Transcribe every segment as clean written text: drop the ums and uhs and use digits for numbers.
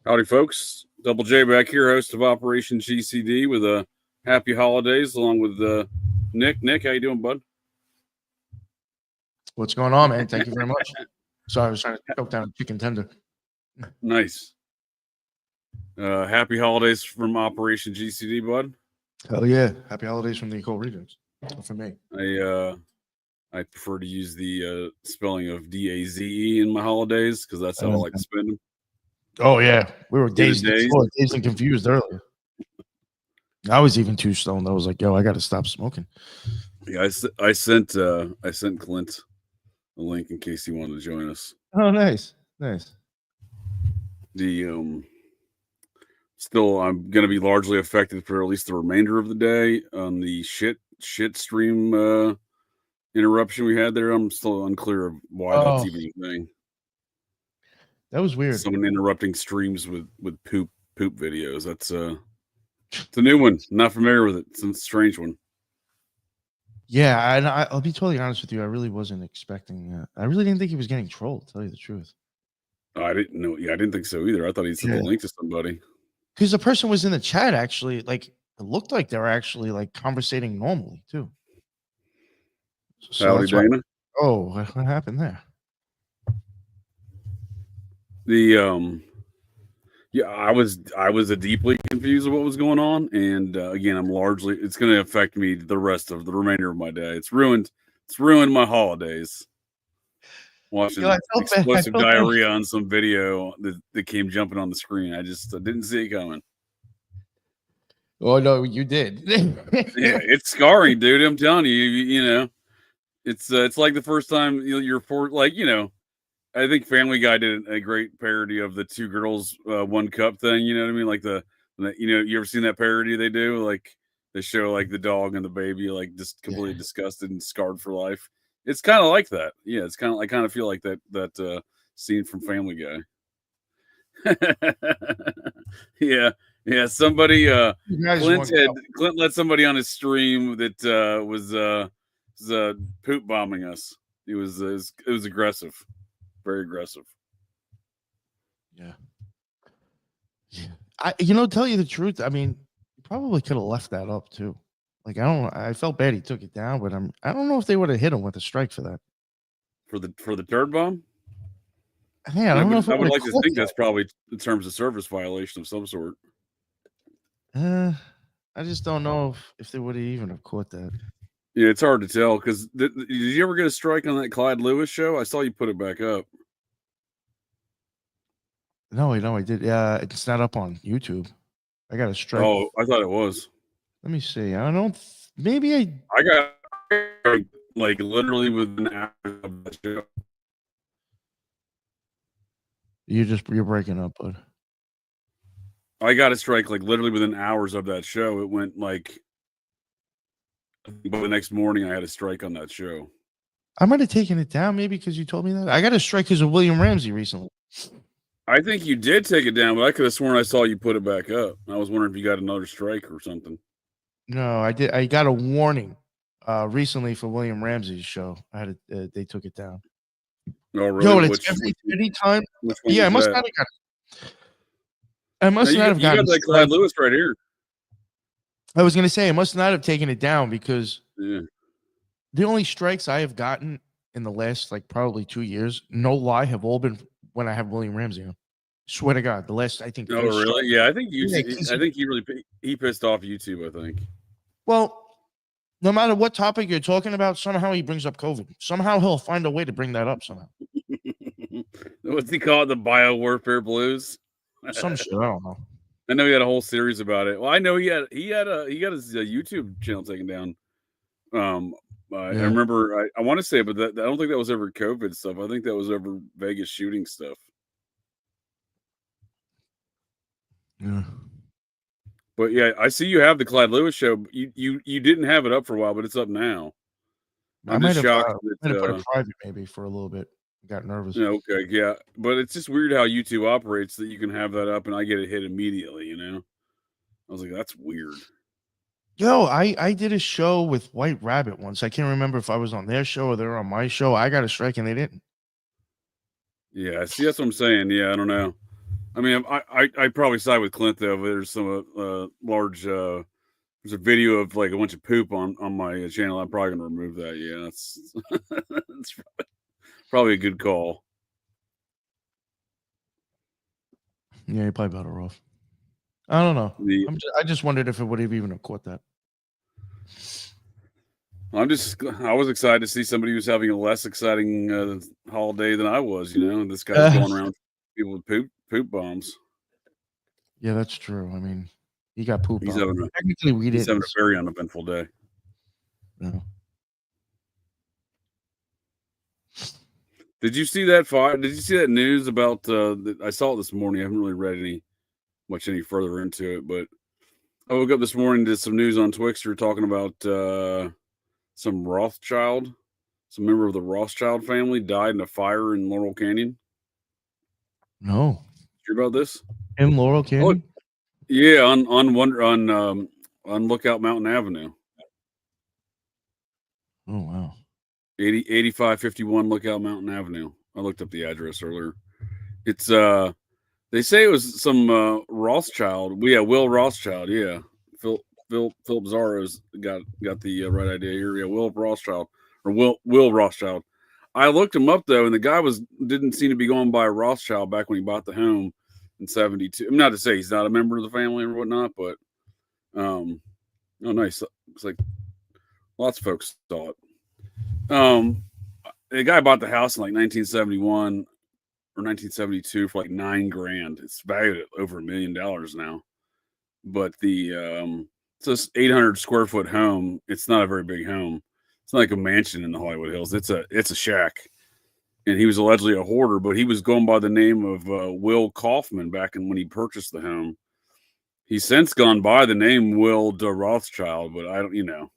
Howdy, folks. Double J back here, host of Operation GCD with a happy holidays, along with Nick. Nick, how you doing, bud? What's going on, man? Thank you very much. Sorry, I was trying to choke down a chicken tender. Nice. Happy holidays from Operation GCD, bud. Hell yeah! Happy holidays from the Occult regions. For me, I prefer to use the spelling of DAZE in my holidays because that's how I like to spend them. Oh yeah, we were dazed and confused earlier. I was even too stoned. I was like, "Yo, I got to stop smoking." Yeah, I sent Clint a link in case he wanted to join us. Oh, nice. Still, I'm going to be largely affected for at least the remainder of the day on the shit stream interruption we had there. I'm still unclear of why that's even a thing. That was weird. Someone interrupting streams with poop videos. That's it's a new one. Not familiar with it. It's a strange one. Yeah, and I'll be totally honest with you. I really wasn't expecting that. I really didn't think he was getting trolled, to tell you the truth. I didn't know. Yeah, I didn't think so either. I thought he sent the link to somebody. Because the person was in the chat, actually, like, it looked like they were actually, like, conversating normally, too. So Howdy, Dana. Oh, what happened there? Yeah, I was deeply confused with what was going on, and again, it's going to affect me the remainder of my day. It's ruined my holidays. Watching explosive diarrhea on some video that came jumping on the screen. I didn't see it coming. Oh no, you did. Yeah, it's scarring, dude. I'm telling you. You know, it's like the first time you're for like I think Family Guy did a great parody of the two girls, one cup thing. You know what I mean? Like you ever seen that parody they do? Like they show like the dog and the baby, like just completely disgusted and scarred for life. It's kind of like that. Yeah, it's kind of. I kind of feel like that scene from Family Guy. Yeah. Somebody, Clint let somebody on his stream that was poop bombing us. It was aggressive. Very aggressive. Yeah. Tell you the truth, I mean, you probably could have left that up too. Like, I felt bad he took it down, but I don't know if they would have hit him with a strike for that. For the turd bomb? Yeah, I don't know if I would like to think that's probably in terms of service violation of some sort. I just don't know if they would have even have caught that. Yeah, it's hard to tell because did you ever get a strike on that Clyde Lewis show? I saw you put it back up. No, I did. Yeah, it's not up on YouTube. I got a strike. Oh, I thought it was. Let me see. I don't. Maybe I got like literally within an hour of that show. You're breaking up, bud. I got a strike like literally within hours of that show. It went like, but the next morning I had a strike on that show. I might have taken it down maybe because you told me that. I got a strike because of William Ramsey recently. I think you did take it down, but I could have sworn I saw you put it back up. I was wondering if you got another strike or something. No, I did. I got a warning recently for William Ramsey's show. They took it down. Oh, really? Yo, it's every time. Yeah, I must not have got it. I must not have gotten it. You got that Clyde Lewis right here. I was going to say, I must not have taken it down because the only strikes I have gotten in the last, like, probably 2 years, no lie, have all been when I have William Ramsey on. Swear to God, the last, I think. Oh, really? Yeah, I think he pissed off YouTube, I think. Well, no matter what topic you're talking about, somehow he brings up COVID. Somehow he'll find a way to bring that up somehow. What's he call it? The biowarfare blues? Some shit. I don't know. I know he had a whole series about it. Well, I know he got his YouTube channel taken down. I remember. I want to say, but I don't think that was ever COVID stuff. I think that was ever Vegas shooting stuff. Yeah. But yeah, I see you have the Clyde Lewis show. You didn't have it up for a while, but it's up now. I'm just shocked. I might have put it private maybe for a little bit. Got nervous. Okay, yeah, but it's just weird how YouTube operates that you can have that up and I get it hit immediately. I was like, that's weird. Yo, I did a show with White Rabbit once. I can't remember if I was on their show or they were on my show. I got a strike and they didn't. Yeah, see, that's what I'm saying. Yeah, I don't know. I mean, I probably side with Clint though. There's some large. There's a video of like a bunch of poop on my channel. I'm probably gonna remove that. Yeah, that's that's probably a good call. Yeah, you're probably better off. I don't know. The I just wondered if it would have even caught that. I was excited to see somebody who's having a less exciting holiday than I was. You know, this guy's going around people with poop bombs. Yeah, that's true. I mean, he got poop. He's having a very uneventful day. No. Did you see that fire? Did you see that news about? I saw it this morning. I haven't really read much further into it, but I woke up this morning to some news on Twixter talking about some Rothschild, some member of the Rothschild family died in a fire in Laurel Canyon. No. You hear about this? In Laurel Canyon? Yeah, on Lookout Mountain Avenue. Oh wow. 8551 Lookout Mountain Avenue. I looked up the address earlier. It's they say it was some Rothschild. Yeah, Will Rothschild. Yeah, Philip Zarro's got the right idea here. Yeah, Will Rothschild or Will Rothschild. I looked him up though, and the guy didn't seem to be going by Rothschild back when he bought the home in '72. I'm not to say he's not a member of the family or whatnot, but oh nice. It's like lots of folks saw it. The guy bought the house in like 1971 or 1972 for like $9,000. It's valued at over $1 million now. But it's this 800 square foot home. It's not a very big home. It's not like a mansion in the Hollywood Hills. It's a shack. And he was allegedly a hoarder, but he was going by the name of Will Kaufman back when he purchased the home. He's since gone by the name Will de Rothschild, but I don't,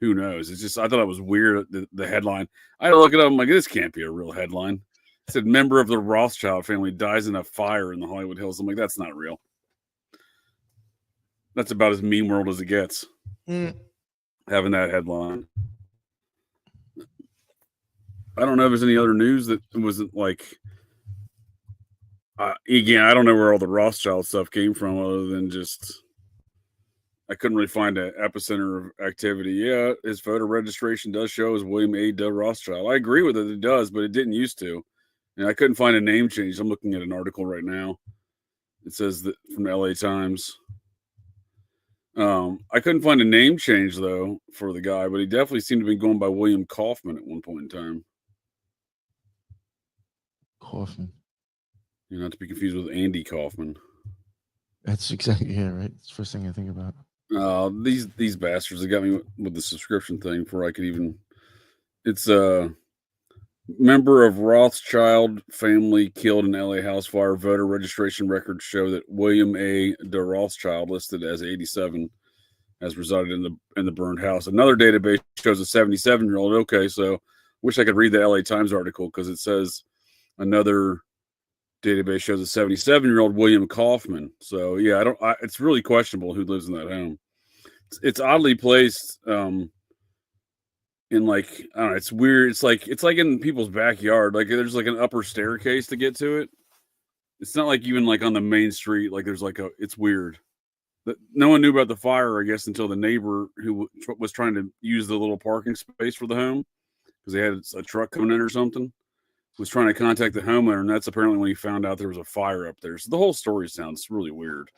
who knows? It's just, I thought it was weird, the headline. I had to look it up. I'm like, this can't be a real headline. It said, member of the Rothschild family dies in a fire in the Hollywood Hills. I'm like, that's not real. That's about as meme world as it gets. Having that headline. I don't know if there's any other news that wasn't like, again, I don't know where all the Rothschild stuff came from other than just, I couldn't really find an epicenter of activity. Yeah, his voter registration does show as William A. de Rothschild. I agree with it does, but it didn't used to. And I couldn't find a name change. I'm looking at an article right now. It says that from the LA Times. I couldn't find a name change though for the guy, but he definitely seemed to be going by William Kaufman at one point in time. Kaufman. You're not to be confused with Andy Kaufman. That's exactly right. It's the first thing I think about. These bastards, they got me with the subscription thing before I could even. It's a member of Rothschild family killed in LA house fire. Voter registration records show that William A. de Rothschild, listed as 87, has resided in the burned house. Another database shows a 77-year-old. Okay, so wish I could read the LA Times article because it says another database shows a 77-year-old William Kaufman. So yeah, it's really questionable who lives in that home. It's oddly placed. In like, I don't know, it's weird. It's like in people's backyard. Like there's like an upper staircase to get to it. It's not like even like on the main street. Like there's like it's weird. No one knew about the fire, I guess, until the neighbor who was trying to use the little parking space for the home because they had a truck coming in or something, was trying to contact the homeowner, and that's apparently when he found out there was a fire up there. So the whole story sounds really weird.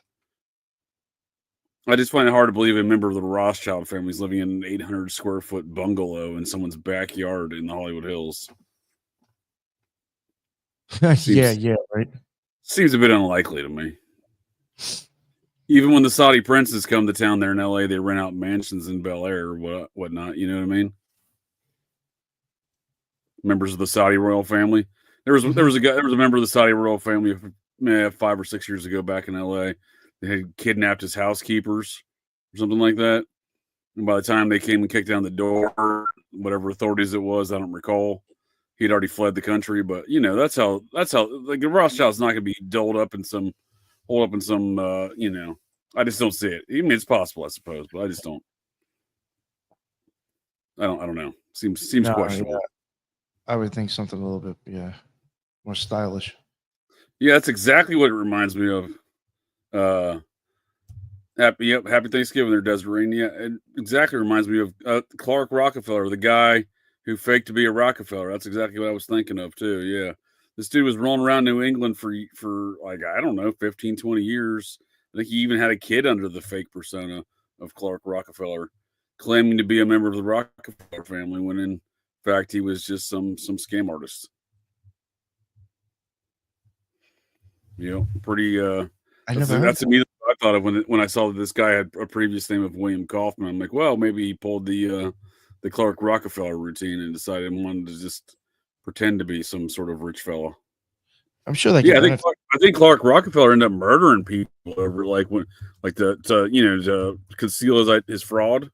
I just find it hard to believe a member of the Rothschild family is living in an 800 square foot bungalow in someone's backyard in the Hollywood Hills. Yeah, right. Seems a bit unlikely to me. Even when the Saudi princes come to town there in LA, they rent out mansions in Bel Air or whatnot. You know what I mean? Members of the Saudi royal family. There was a member of the Saudi royal family 5 or 6 years ago back in LA. They had kidnapped his housekeepers or something like that. And by the time they came and kicked down the door, whatever authorities it was, I don't recall. He'd already fled the country. But that's how like the Rothschild's not going to be holed up in some. I just don't see it. I mean, it's possible, I suppose, but I just don't. I don't know. Seems questionable. Yeah. I would think something a little bit, more stylish. Yeah, that's exactly what it reminds me of. Happy Thanksgiving there, Desiree. Yeah, it exactly reminds me of Clark Rockefeller, the guy who faked to be a Rockefeller. That's exactly what I was thinking of too. Yeah. This dude was rolling around New England for like, I don't know, 15, 20 years. I think he even had a kid under the fake persona of Clark Rockefeller, claiming to be a member of the Rockefeller family when in fact he was just some scam artist. Pretty I that's never heard that's that. immediately what I thought of when I saw that this guy had a previous name of William Kaufman. I'm like, well, maybe he pulled the Clark Rockefeller routine and decided he wanted to just pretend to be some sort of rich fellow. I'm sure they Yeah, could benefit. I think Clark Rockefeller ended up murdering people over to conceal his fraud.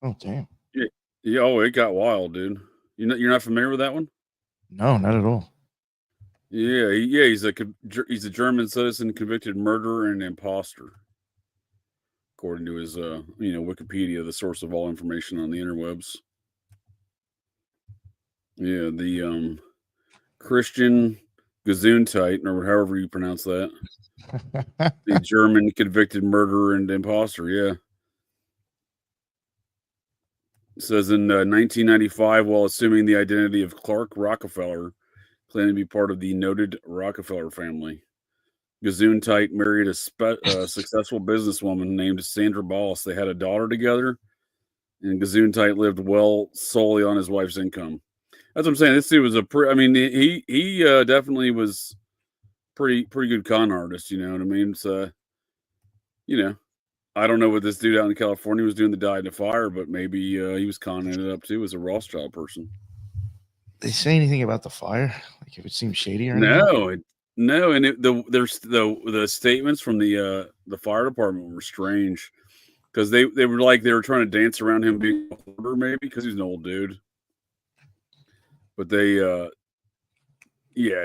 Oh, damn. Yeah, yeah. Oh, it got wild, dude. You're not familiar with that one? No, not at all. Yeah, he's a German citizen, convicted murderer and imposter, according to his Wikipedia, the source of all information on the interwebs. Yeah, the Christian Gesundheit, or however you pronounce that, the German convicted murderer and imposter. Yeah, it says in 1995, while assuming the identity of Clark Rockefeller, claimed to be part of the noted Rockefeller family. Gesundheit married a successful businesswoman named Sandra Boss. They had a daughter together, and Gesundheit lived well solely on his wife's income. That's what I'm saying. This dude was he definitely was pretty good con artist. You know what I mean? So, I don't know what this dude out in California was doing that died in a fire, but maybe he was conning it up too as a Rothschild person. They say anything about the fire? Like if it seems shady or anything? No, and the statements from the fire department were strange because they were trying to dance around him being a hoarder, maybe because he's an old dude. But it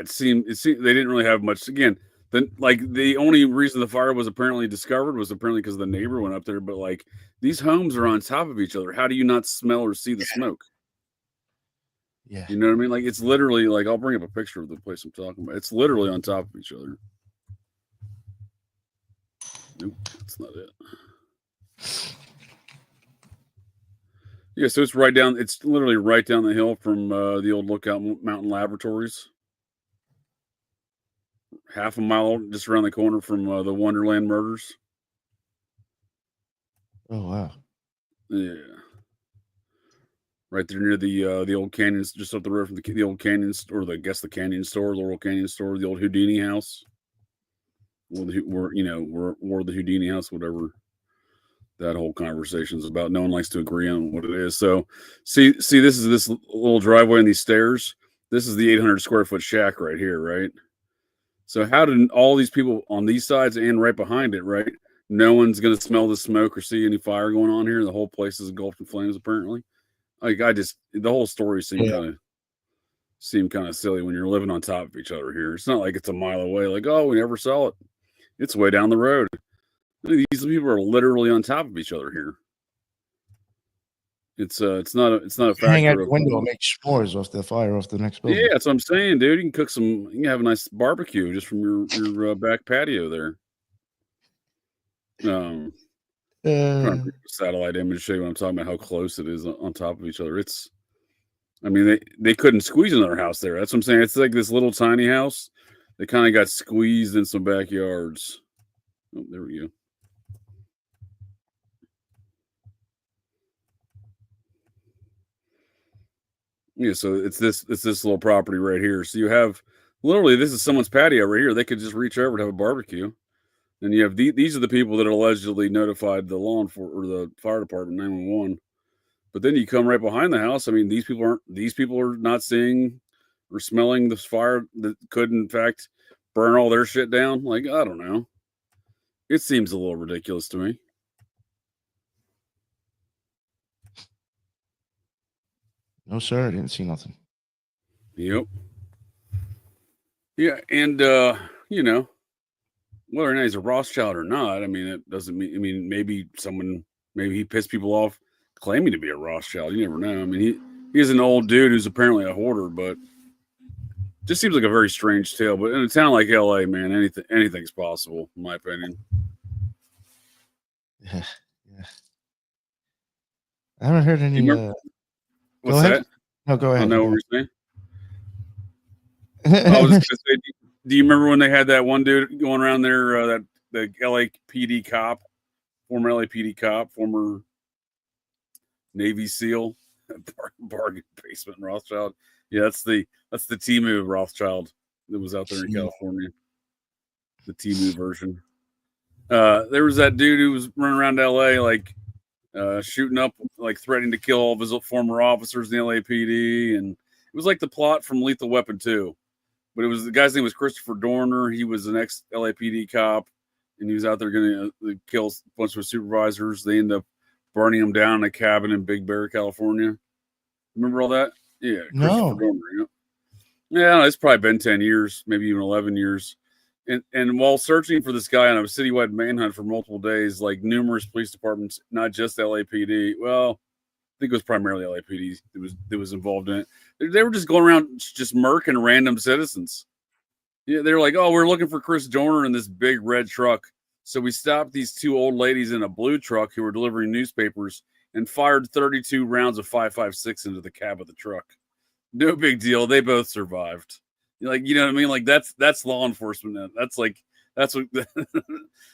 seemed they didn't really have much. Again, the only reason the fire was apparently discovered was apparently because the neighbor went up there. But like these homes are on top of each other. How do you not smell or see the smoke? Yeah. You know what I mean? Like it's literally like I'll bring up a picture of the place I'm talking about. It's literally on top of each other. Nope, that's not it. Yeah, so it's right down. It's literally right down the hill from the old Lookout Mountain Laboratories. Half a mile just around the corner from the Wonderland murders. Oh wow. Yeah. Right there near the old canyons, just up the road from the old canyons, or the canyon store, the Laurel Canyon store, the old Houdini house, where the Houdini house, whatever that whole conversation is about. No one likes to agree on what it is. So, see, this is this little driveway and these stairs. This is the 800 square foot shack right here, right? So, how did all these people on these sides and right behind it, right? No one's gonna smell the smoke or see any fire going on here. The whole place is engulfed in flames, apparently. Like the whole story seemed kind of silly when you're living on top of each other here. It's not like it's a mile away. Like, oh, we never saw it. It's way down the road. These people are literally on top of each other here. It's not a factor. Hang out the window and make s'mores off the fire off the next building. Yeah, that's what I'm saying, dude. You can have a nice barbecue just from your back patio there. Trying to bring a satellite image to show you what I'm talking about, how close it is on top of each other. They couldn't squeeze another house there. That's what I'm saying. It's like this little tiny house. They kind of got squeezed in some backyards. Oh, there we go. Yeah, so it's this little property right here. So you have literally this is someone's patio right here. They could just reach over to have a barbecue. And you have these are the people that allegedly notified the law enforcement or the fire department 911. But then you come right behind the house. I mean, these people are not seeing or smelling this fire that could in fact burn all their shit down. Like, I don't know. It seems a little ridiculous to me. No, sir, I didn't see nothing. Yep. Yeah, and whether or not he's a Rothschild or not, I mean, it doesn't mean. I mean, maybe he pissed people off claiming to be a Rothschild. You never know. I mean, he's an old dude who's apparently a hoarder, but Just seems like a very strange tale. But in a town like LA, man, anything's possible, in my opinion. Yeah, yeah. I haven't heard any. Remember, Go what's ahead. that? No, go ahead. I know what you're saying. I was just gonna say, do you remember when they had that one dude going around there, that the LAPD cop, former LAPD cop, former Navy SEAL, bargain basement Rothschild? Yeah, that's the T-move Rothschild that was out there in California. The T-move version. There was that dude who was running around LA like shooting up, like threatening to kill all of his former officers in the LAPD, and it was like the plot from Lethal Weapon 2. But it was the guy's name was Christopher Dorner. He was an ex LAPD cop, and he was out there going to kill a bunch of supervisors. They ended up burning him down in a cabin in Big Bear, California. Remember all that? Yeah, No. Christopher Dorner. Yeah, it's probably been 10 years, maybe even 11 years. And while searching for this guy on a citywide manhunt for multiple days, like numerous police departments, not just LAPD. Well, I think it was primarily LAPD that was involved in it. They were just going around just murking random citizens. Yeah, they were like, "Oh, we're looking for Chris Dorner in this big red truck." So we stopped these two old ladies in a blue truck who were delivering newspapers and fired 32 rounds of 5.56 into the cab of the truck. No big deal. They both survived. Like, you know what I mean? Like that's law enforcement. That's what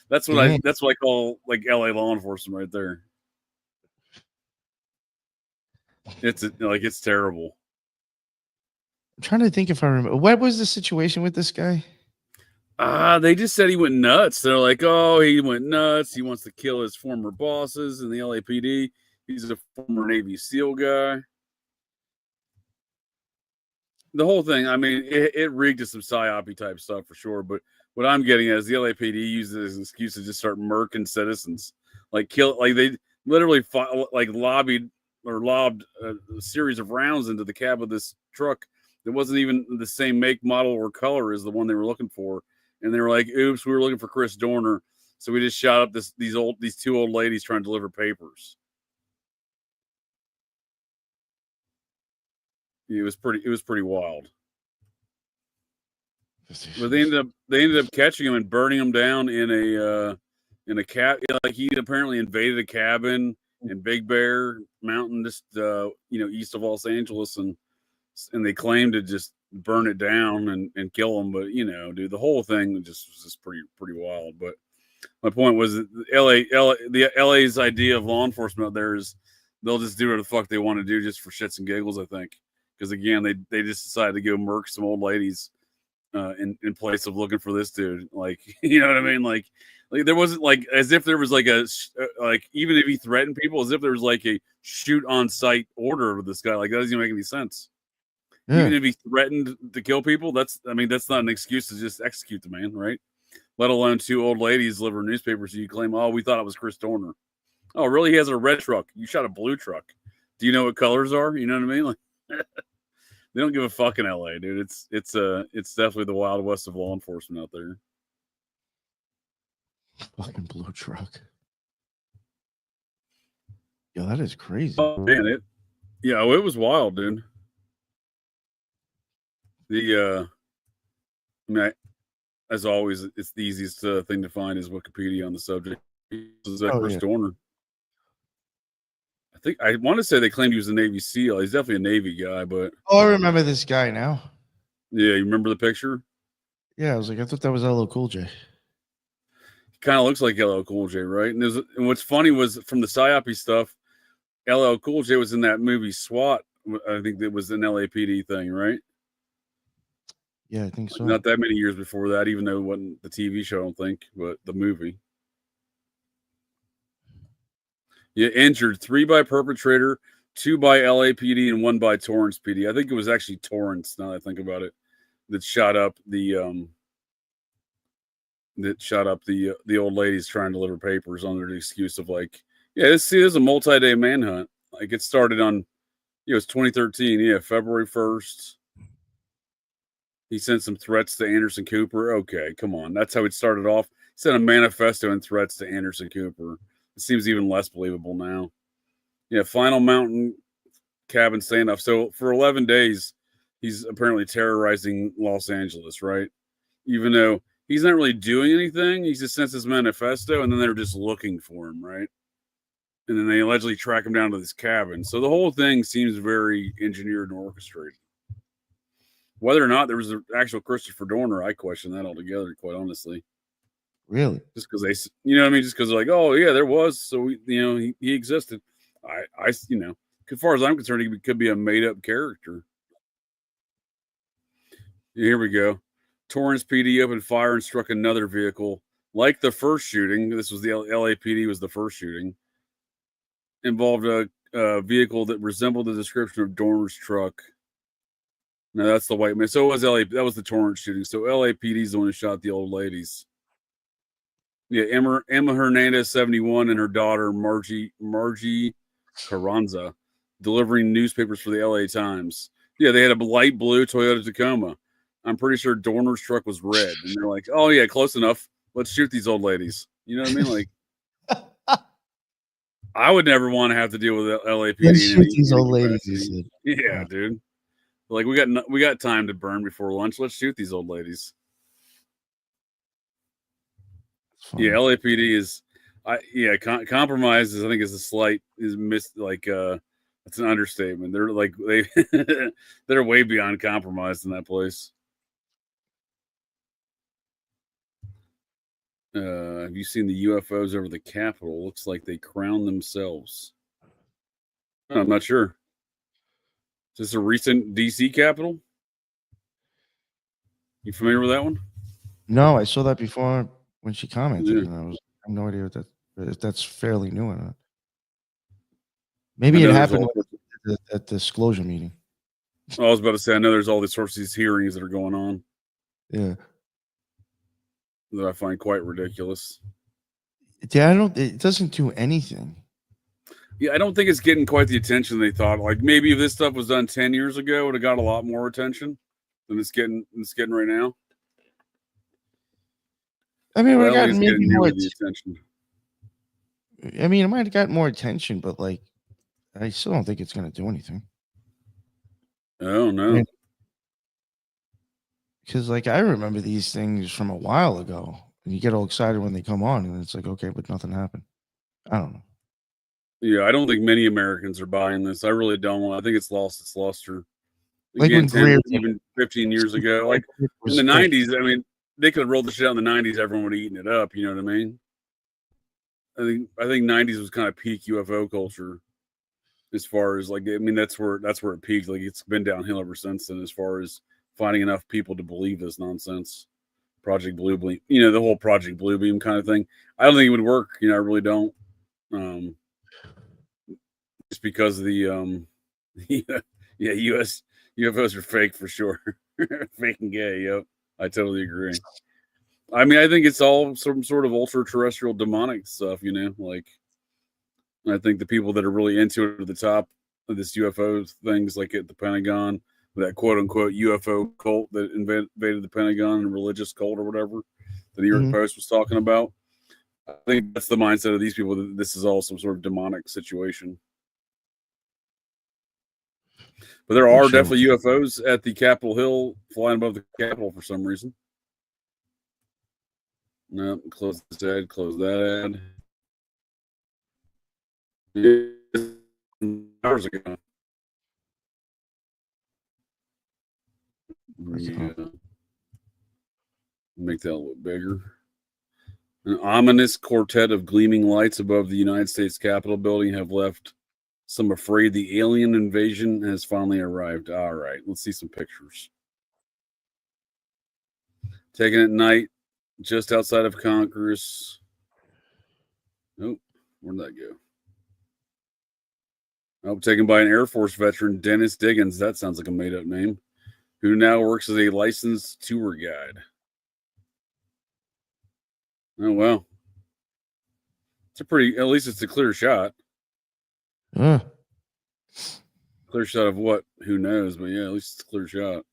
that's what I call like LA law enforcement right there. It's terrible. I'm trying to think if I remember. What was the situation with this guy? They just said he went nuts. They're like, oh, he went nuts. He wants to kill his former bosses in the LAPD. He's a former Navy SEAL guy. The whole thing, I mean, it rigged to some psyop type stuff for sure. But what I'm getting at is the LAPD used it as an excuse to just start murking citizens, like they literally lobbed a series of rounds into the cab of this truck that wasn't even the same make, model, or color as the one they were looking for. And they were like, "Oops, we were looking for Chris Dorner, so we just shot up these two old ladies trying to deliver papers." It was pretty wild. But they ended up catching him and burning him down in a cab. Like he apparently invaded a cabin in Big Bear Mountain, just east of Los Angeles, and they claimed to just burn it down and kill him. But dude, the whole thing just was just pretty wild. But my point was that the LA's idea of law enforcement out there is they'll just do what the fuck they want to do just for shits and giggles. I think because again they just decided to go murk some old ladies in place of looking for this dude. Like, you know what I mean? Like there wasn't like as if there was like like even if he threatened people, as if there was like a shoot on sight order with this guy. Like that doesn't even make any sense. Yeah. Even if he threatened to kill people, that's not an excuse to just execute the man, right? Let alone two old ladies deliver newspapers. So you claim, oh, we thought it was Chris Dorner. Oh, really? He has a red truck. You shot a blue truck. Do you know what colors are? You know what I mean? Like, they don't give a fuck in LA, dude. It's definitely the Wild West of law enforcement out there. Fucking blue truck. Yo, that is crazy. Oh man, it was wild, dude. As always, it's the easiest thing to find is Wikipedia on the subject. This is Chris Dorner. I want to say they claimed he was a Navy SEAL. He's definitely a Navy guy, but I remember this guy now. Yeah, you remember the picture? Yeah, I was like, I thought that was LL Cool J. He kind of looks like LL Cool J, right? And what's funny was from the psyop stuff, LL Cool J was in that movie SWAT. I think that was an LAPD thing, right? Yeah, I think so. Not that many years before that, even though it wasn't the TV show, I don't think, but the movie. Yeah, injured 3 by perpetrator, 2 by LAPD, and 1 by Torrance PD. I think it was actually Torrance. Now that I think about it, that shot up the old ladies trying to deliver papers under the excuse of like, yeah, this is a multi-day manhunt. Like it started on, it was 2013. Yeah, February 1st. He sent some threats to Anderson Cooper. Okay, come on. That's how it started off. He sent a manifesto and threats to Anderson Cooper. It seems even less believable now. Yeah, final mountain cabin standoff. So for 11 days, he's apparently terrorizing Los Angeles, right? Even though he's not really doing anything, he just sends his manifesto, and then they're just looking for him, right? And then they allegedly track him down to this cabin. So the whole thing seems very engineered and orchestrated. Whether or not there was an actual Christopher Dorner, I question that altogether, quite honestly. Really? Just because they, you know what I mean? Just because they're like, oh, yeah, there was. So, he existed. As far as I'm concerned, he could be a made up character. Here we go. Torrance PD opened fire and struck another vehicle. Like the first shooting, this was the LAPD was the first shooting. Involved a vehicle that resembled the description of Dorner's truck. No, that's the white man. So it was that was the Torrance shooting. So LAPD is the one who shot the old ladies. Yeah, Emma Hernandez, 71, and her daughter Margie Carranza, delivering newspapers for the LA Times. Yeah, they had a light blue Toyota Tacoma. I'm pretty sure Dorner's truck was red, and they're like, "Oh yeah, close enough. Let's shoot these old ladies." You know what I mean? Like, I would never want to have to deal with LAPD. Let's shoot these old ladies. Yeah, dude. Like we got time to burn before lunch. Let's shoot these old ladies. Yeah, LAPD is, compromise is, I think, it's an understatement. They're like they're way beyond compromise in that place. Have you seen the UFOs over the Capitol? Looks like they crowned themselves. Oh, I'm not sure. Is this a recent DC Capitol? You familiar with that one? No, I saw that before when she commented, and I have no idea if that's fairly new or not. Maybe it happened at the disclosure meeting. I was about to say, I know there's all these sorts of these hearings that are going on. Yeah. That I find quite ridiculous. Yeah, it doesn't do anything. Yeah, I don't think it's getting quite the attention they thought. Like maybe if this stuff was done 10 years ago, it would have got a lot more attention than it's getting right now. I mean, it got maybe more attention. I mean, it might have got more attention, but like, I still don't think it's going to do anything. Oh no. Because like I remember these things from a while ago, and you get all excited when they come on, and it's like, okay, but nothing happened. I don't know. Yeah, I don't think many Americans are buying this. I really don't. I think it's lost its luster. Like again, 10, even 15 years ago, like in the 90s, I mean, they could have rolled the shit out in the 90s. Everyone would have eaten it up. You know what I mean? I think 90s was kind of peak UFO culture, as far as like, I mean, that's where it peaked. Like it's been downhill ever since then, as far as finding enough people to believe this nonsense. Project Blue Beam, the whole Project Blue Beam kind of thing. I don't think it would work. I really don't. Just because of the US UFOs are fake for sure. Fake and gay. Yep. I totally agree. I mean, I think it's all some sort of ultra terrestrial demonic stuff, like I think the people that are really into it at the top of this UFO things, like at the Pentagon, that quote unquote UFO cult that invaded the Pentagon, and religious cult or whatever the New York Post was talking about. I think that's the mindset of these people, that this is all some sort of demonic situation. But there are definitely UFOs at the Capitol Hill flying above the Capitol for some reason. No, close this ad, close that ad. Hours ago. Yeah. Make that a little bigger. An ominous quartet of gleaming lights above the United States Capitol building have left some afraid the alien invasion has finally arrived. All right, let's see some pictures. Taken at night, just outside of Congress. Oh, where'd that go? Oh, taken by an Air Force veteran, Dennis Diggins. That sounds like a made-up name. Who now works as a licensed tour guide. Oh, well. At least it's a clear shot. Clear shot of what? Who knows? But yeah, at least it's a clear shot.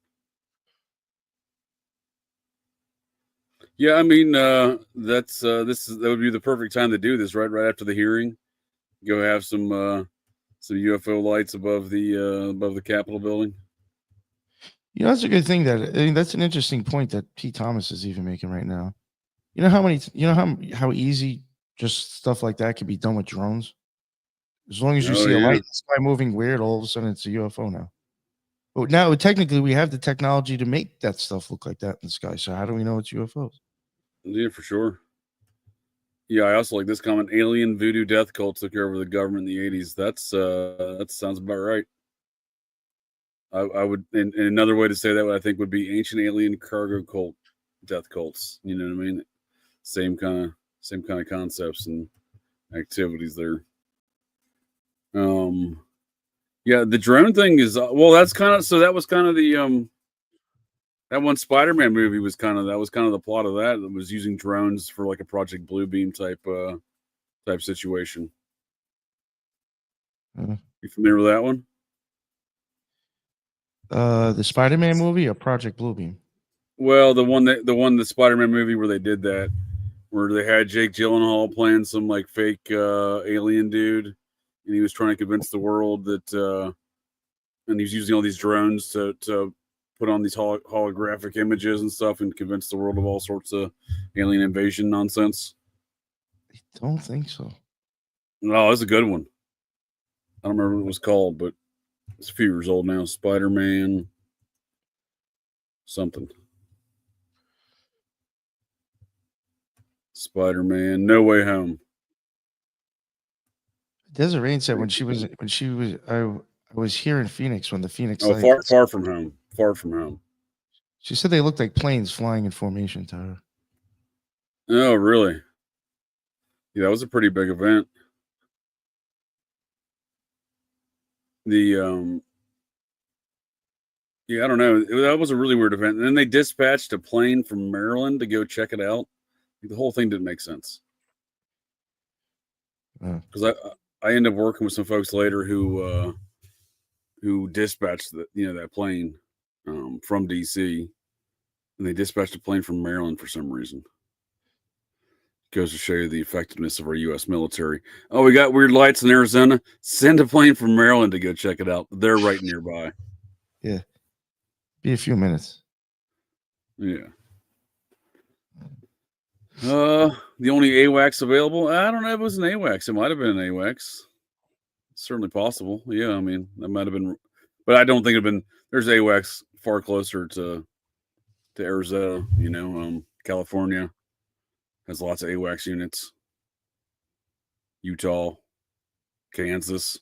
Yeah, I mean, that would be the perfect time to do this, right? Right after the hearing, go have some UFO lights above the Capitol building. You know, that's a good thing. That's an interesting point that P. Thomas is even making right now. You know how many? You know how easy just stuff like that can be done with drones. As long as you Oh see a light yeah, in the sky moving weird, all of a sudden it's a UFO now. But now, technically, we have the technology to make that stuff look like that in the sky. So how do we know it's UFOs? yeah, for sure. Yeah, I also like this comment. Alien voodoo death cult took over the government in the 80s. That sounds about right. I would, and another way to say that, I think, would be ancient alien cargo cult death cults. You know what I mean? Same kind of concepts and activities there. Yeah, the drone thing is well. That's kind of so. That was kind of the that one Spider-Man movie was kind of the plot of that. It was using drones for like a Project Bluebeam type situation. Uh, You familiar with that one? the Spider-Man movie or Project Bluebeam? Well, the Spider-Man movie where they did that, where they had Jake Gyllenhaal playing some like fake alien dude, and he was trying to convince the world that, and he was using all these drones to put on these holographic images and stuff, and convince the world of all sorts of alien invasion nonsense. I don't think so. No, it's a good one. I don't remember what it was called, but it's a few years old now. Spider-Man something. Spider-Man No Way Home. Desiree said I was here in Phoenix when the Phoenix Oh, Lights. far from home. Far from home. She said they looked like planes flying in formation to her. Oh, really? Yeah, that was a pretty big event. The yeah, I don't know. That was a really weird event. And then they dispatched a plane from Maryland to go check it out. The whole thing didn't make sense. Because I ended up working with some folks later who dispatched that plane from DC, and they dispatched a plane from Maryland for some reason. Goes to show you the effectiveness of our U.S. military. Oh, we got weird lights in Arizona. Send a plane from Maryland to go check it out. They're right nearby. Yeah, be a few minutes. Yeah. The only AWACS available. I don't know if it was an AWACS. It might have been an AWACS. Certainly possible. Yeah, I mean that might have been, but I don't think it'd been. There's AWACS far closer to Arizona. California has lots of AWACS units. Utah, Kansas.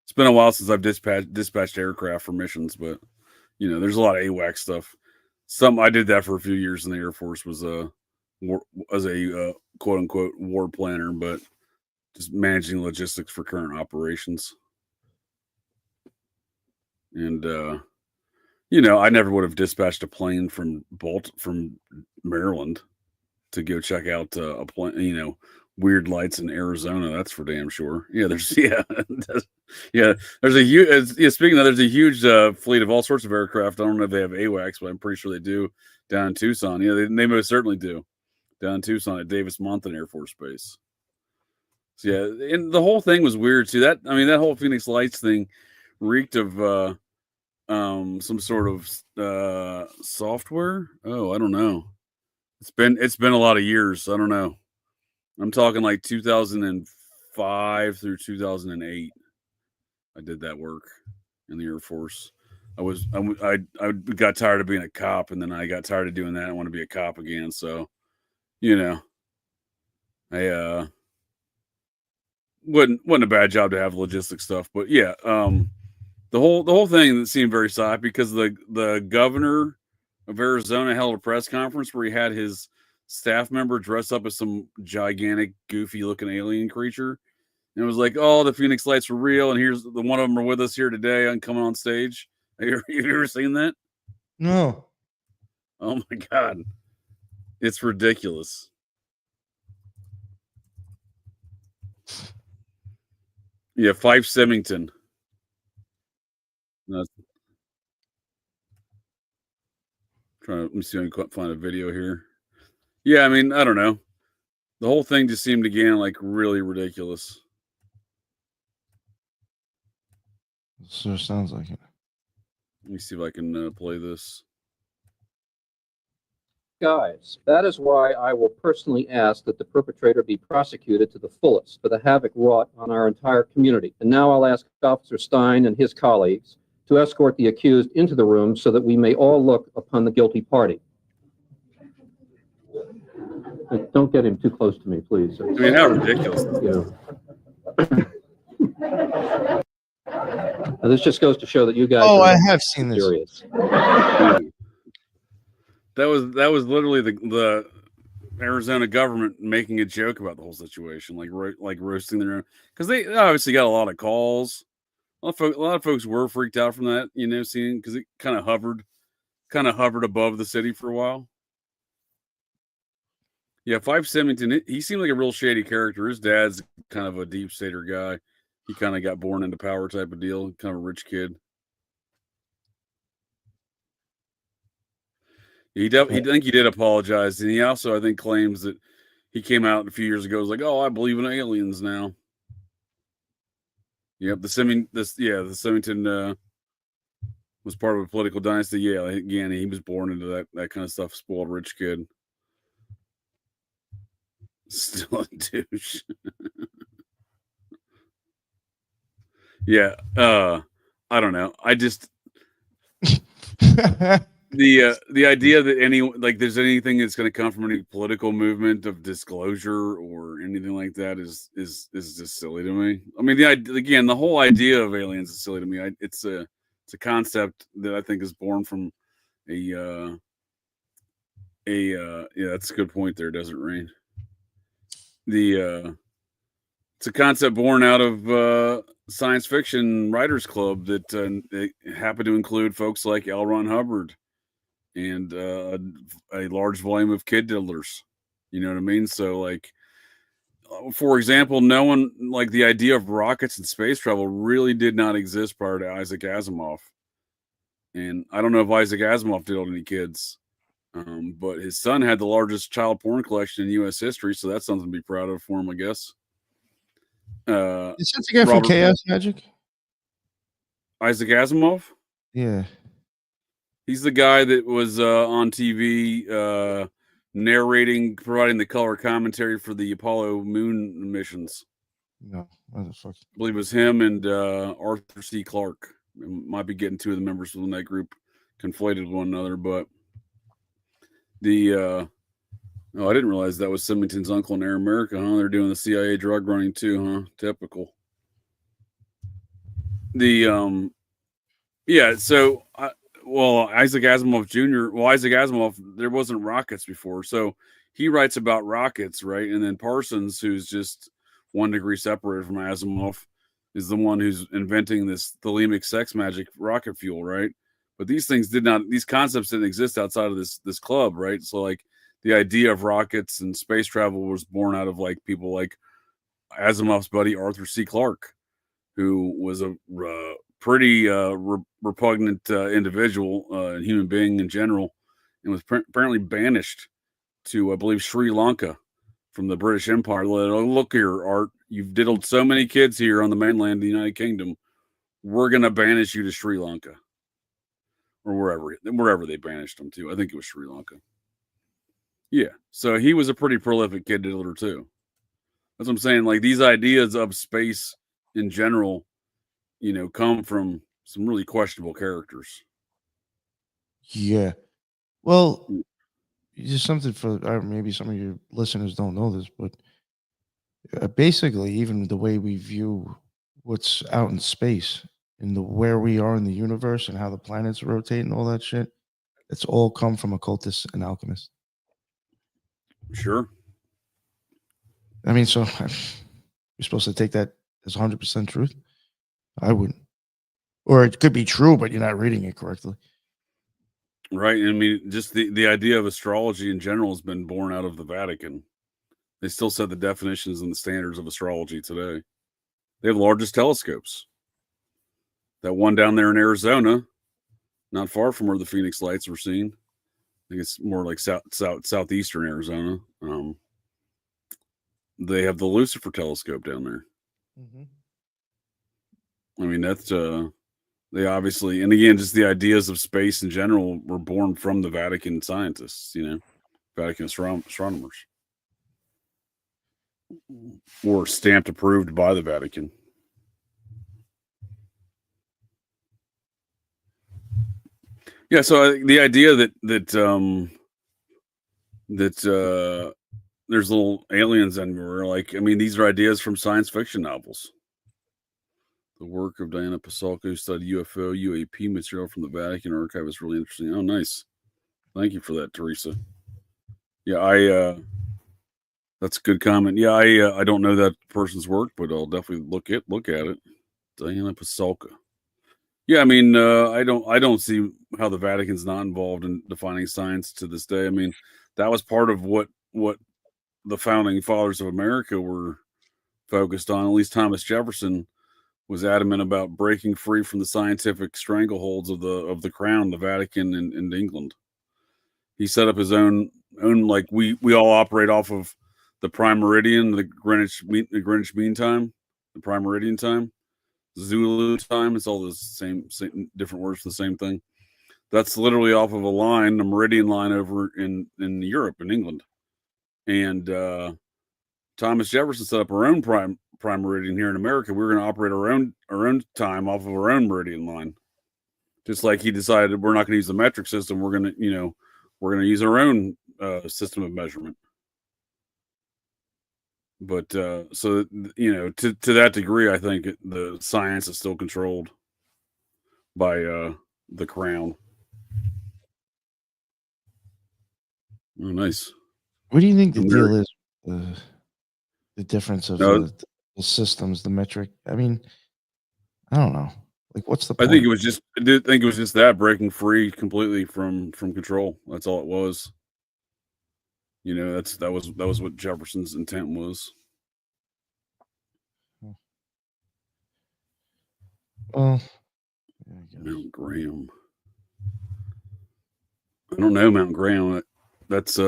It's been a while since I've dispatched aircraft for missions, but there's a lot of AWACS stuff. I did that for a few years in the Air Force. Was a quote unquote war planner, but just managing logistics for current operations. And I never would have dispatched a plane from Maryland to go check out a plane. Weird lights in Arizona. That's for damn sure. Yeah, there's There's a huge. Speaking of, there's a huge fleet of all sorts of aircraft. I don't know if they have AWACS, but I'm pretty sure they do down in Tucson. Yeah, they most certainly do down in Tucson at Davis-Monthan Air Force Base. So yeah, and the whole thing was weird too. That whole Phoenix Lights thing reeked of some sort of software. Oh, I don't know. It's been a lot of years. I don't know. I'm talking like 2005 through 2008. I did that work in the Air Force. I got tired of being a cop, and then I got tired of doing that. I want to be a cop again. So, I wasn't a bad job to have logistic stuff, but yeah, the whole thing seemed very sad because the governor of Arizona held a press conference where he had his staff member dress up as some gigantic, goofy looking alien creature. And it was like, oh, the Phoenix Lights were real, and here's the one of them are with us here today and coming on stage. Have you ever seen that? No. Oh my god, it's ridiculous. Yeah, Fife Symington. No, let me see if I can find a video here. Yeah, I mean, I don't know. The whole thing just seemed again like really ridiculous. Sure sounds like it. Let me see if I can play this. Guys, that is why I will personally ask that the perpetrator be prosecuted to the fullest for the havoc wrought on our entire community. And now I'll ask Officer Stein and his colleagues to escort the accused into the room so that we may all look upon the guilty party. Don't get him too close to me, please. I mean, how ridiculous. Now, this just goes to show that you guys I have seen this. Serious. That was literally the Arizona government making a joke about the whole situation, like roasting their own, because they obviously got a lot of calls. A lot of folks were freaked out from that, seeing, because it kind of hovered above the city for a while. Yeah, Fife Symington, he seemed like a real shady character. His dad's kind of a deep stater guy. He kind of got born into power type of deal, kind of a rich kid. I think he did apologize, and he also, I think, claims that he came out a few years ago, was like, "Oh, I believe in aliens now." Yep, the Symington was part of a political dynasty. Yeah, again, he was born into that kind of stuff. Spoiled rich kid. Still a douche. Yeah, I don't know. I just the idea that there's anything that's going to come from any political movement of disclosure or anything like that is just silly to me. I mean, the whole idea of aliens is silly to me. It's a concept that I think is born from yeah, that's a good point there, Desert Rain. It's a concept born out of science fiction writers club that it happened to include folks like L. Ron Hubbard and a large volume of kid diddlers. You know what I mean? So, like, for example, no one, like, the idea of rockets and space travel really did not exist prior to Isaac Asimov. And I don't know if Isaac Asimov diddled any kids, but his son had the largest child porn collection in U.S. history, so that's something to be proud of for him, I guess. Is that the guy from Chaos Magic? Isaac Asimov? Yeah. He's the guy that was on TV providing the color commentary for the Apollo moon missions. No, motherfucker. I believe it was him and Arthur C. Clarke. Might be getting two of the members within that group conflated with one another, but I didn't realize that was Symington's uncle in Air America, huh? They're doing the CIA drug running too, huh? Typical. Isaac Asimov Jr. Well, Isaac Asimov, there wasn't rockets before, so he writes about rockets, right? And then Parsons, who's just 1 degree separated from Asimov, is the one who's inventing this thelemic sex magic rocket fuel, right? But these concepts didn't exist outside of this club, right? So, like, the idea of rockets and space travel was born out of, like, people like Asimov's buddy Arthur C. Clarke, who was a pretty repugnant individual and human being in general, and was apparently banished to, I believe, Sri Lanka from the British Empire. Look here, Art, you've diddled so many kids here on the mainland of the United Kingdom. We're going to banish you to Sri Lanka. Or wherever they banished him to. I think it was Sri Lanka. Yeah, so he was a pretty prolific kid diddler too. That's what I'm saying. Like, these ideas of space in general, come from some really questionable characters. Yeah. Well, just something for maybe some of your listeners don't know this, but basically, even the way we view what's out in space and where we are in the universe and how the planets rotate and all that shit, it's all come from occultists and alchemists. Sure. I mean, so you're supposed to take that as 100% truth? I wouldn't. Or it could be true, but you're not reading it correctly. Right. I mean, just the idea of astrology in general has been born out of the Vatican. They still set the definitions and the standards of astrology today. They have the largest telescopes. That one down there in Arizona, not far from where the Phoenix Lights were seen. I think it's more like southeastern Arizona. They have the Lucifer telescope down there. Mm-hmm. I mean, that's They obviously, and again, just the ideas of space in general were born from the Vatican scientists, Vatican astronomers, or stamped approved by the Vatican. Yeah, so the idea that there's little aliens everywhere, like, I mean, these are ideas from science fiction novels. The work of Diana Pasolka, who studied UFO, UAP material from the Vatican archive, is really interesting. Oh, nice. Thank you for that, Teresa. Yeah, that's a good comment. Yeah, I don't know that person's work, but I'll definitely look at it. Diana Pasolka. Yeah, I mean, I don't see how the Vatican's not involved in defining science to this day. I mean, that was part of what the founding fathers of America were focused on. At least Thomas Jefferson was adamant about breaking free from the scientific strangleholds of the crown, the Vatican, and England. He set up his own like we all operate off of the prime meridian, the Greenwich Mean Time, the prime meridian time, Zulu time. It's all the same different words for the same thing. That's literally off of a line, the meridian line over in Europe, in England. And Thomas Jefferson set up our own prime meridian here in America. We were going to operate our own time off of our own meridian line. Just like he decided we're not going to use the metric system. We're going to use our own system of measurement. But so to that degree, I think the science is still controlled by the crown. Oh, nice. What do you think the deal is? The difference of the systems, the metric. I mean, I don't know. Like, what's the point? I did think it was just that, breaking free completely from control. That's all it was. That was what Jefferson's intent was. Well, Mount Graham. I don't know Mount Graham. That's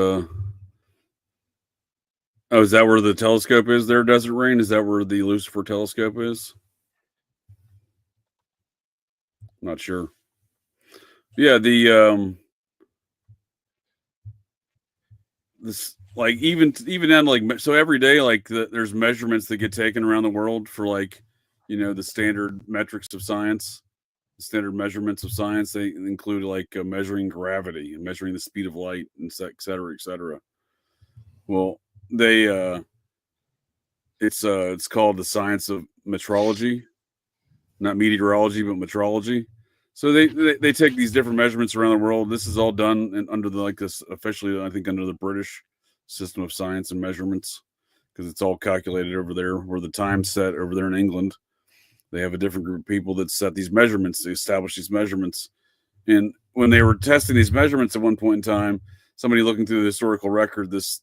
Oh, is that where the telescope is there, Desert Rain? Is that where the Lucifer telescope is? Not sure. Yeah, this, like, even then, like, so every day, like, there's measurements that get taken around the world for, like, the standard metrics of science, the standard measurements of science. They include, like, measuring gravity and measuring the speed of light, and et cetera, et cetera. Well, it's called the science of metrology, not meteorology, but metrology. So they take these different measurements around the world. This is all done under this officially, I think, under the British system of science and measurements, because it's all calculated over there, where the time's set over there in England. They have a different group of people that set these measurements, to establish these measurements. And when they were testing these measurements at one point in time, somebody looking through the historical record, this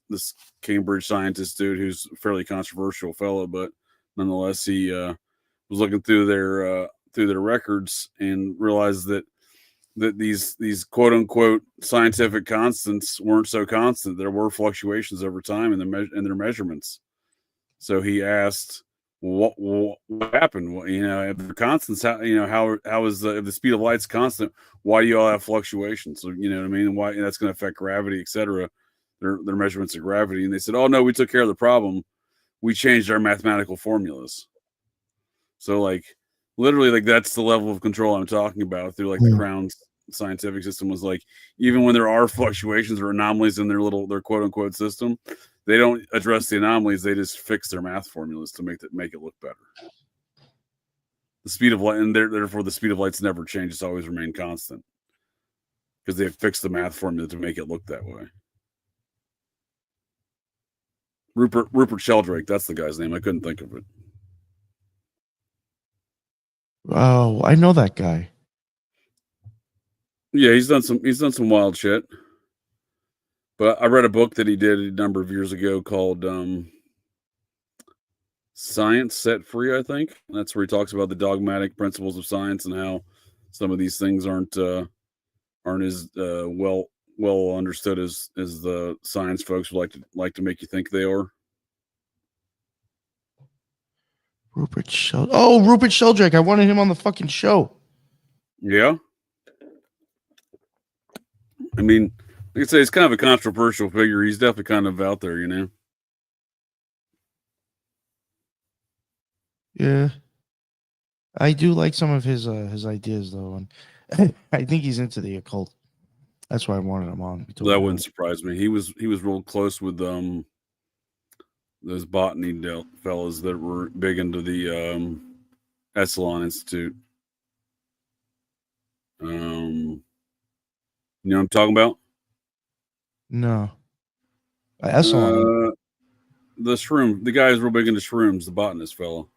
Cambridge scientist dude, who's a fairly controversial fellow, but nonetheless, he was looking through their records and realized that these quote unquote scientific constants weren't so constant. There were fluctuations over time in their measurements. So he asked, what happened? If the constants, how is if the speed of light's constant, why do you all have fluctuations? So, you know what I mean? Why that's going to affect gravity, etc. Their measurements of gravity. And they said, oh no, we took care of the problem. We changed our mathematical formulas. So, like, literally, like, that's the level of control I'm talking about through, like, the Crown's scientific system. Was like, even when there are fluctuations or anomalies in their quote unquote system, they don't address the anomalies. They just fix their math formulas to make it look better. The speed of light, and therefore the speed of light's never changed. It's always remained constant because they have fixed the math formula to make it look that way. Rupert Sheldrake, that's the guy's name. I couldn't think of it. Oh, I know that guy. Yeah, he's done some wild shit. But I read a book that he did a number of years ago called Science Set Free, I think. And that's where he talks about the dogmatic principles of science and how some of these things aren't as well understood as the science folks would like to make you think they are. Rupert Sheldrake. I wanted him on the fucking show. Yeah. I mean, like I say, he's kind of a controversial figure. He's definitely kind of out there, you know. Yeah, I do like some of his ideas though, and I think he's into the occult. That's why I wanted him on. That wouldn't surprise me. He was real close with those botany fellas that were big into the Esalen Institute. You know what I'm talking about? No, Esalen. The shroom. The guy who's real big into shrooms. The botanist fellow.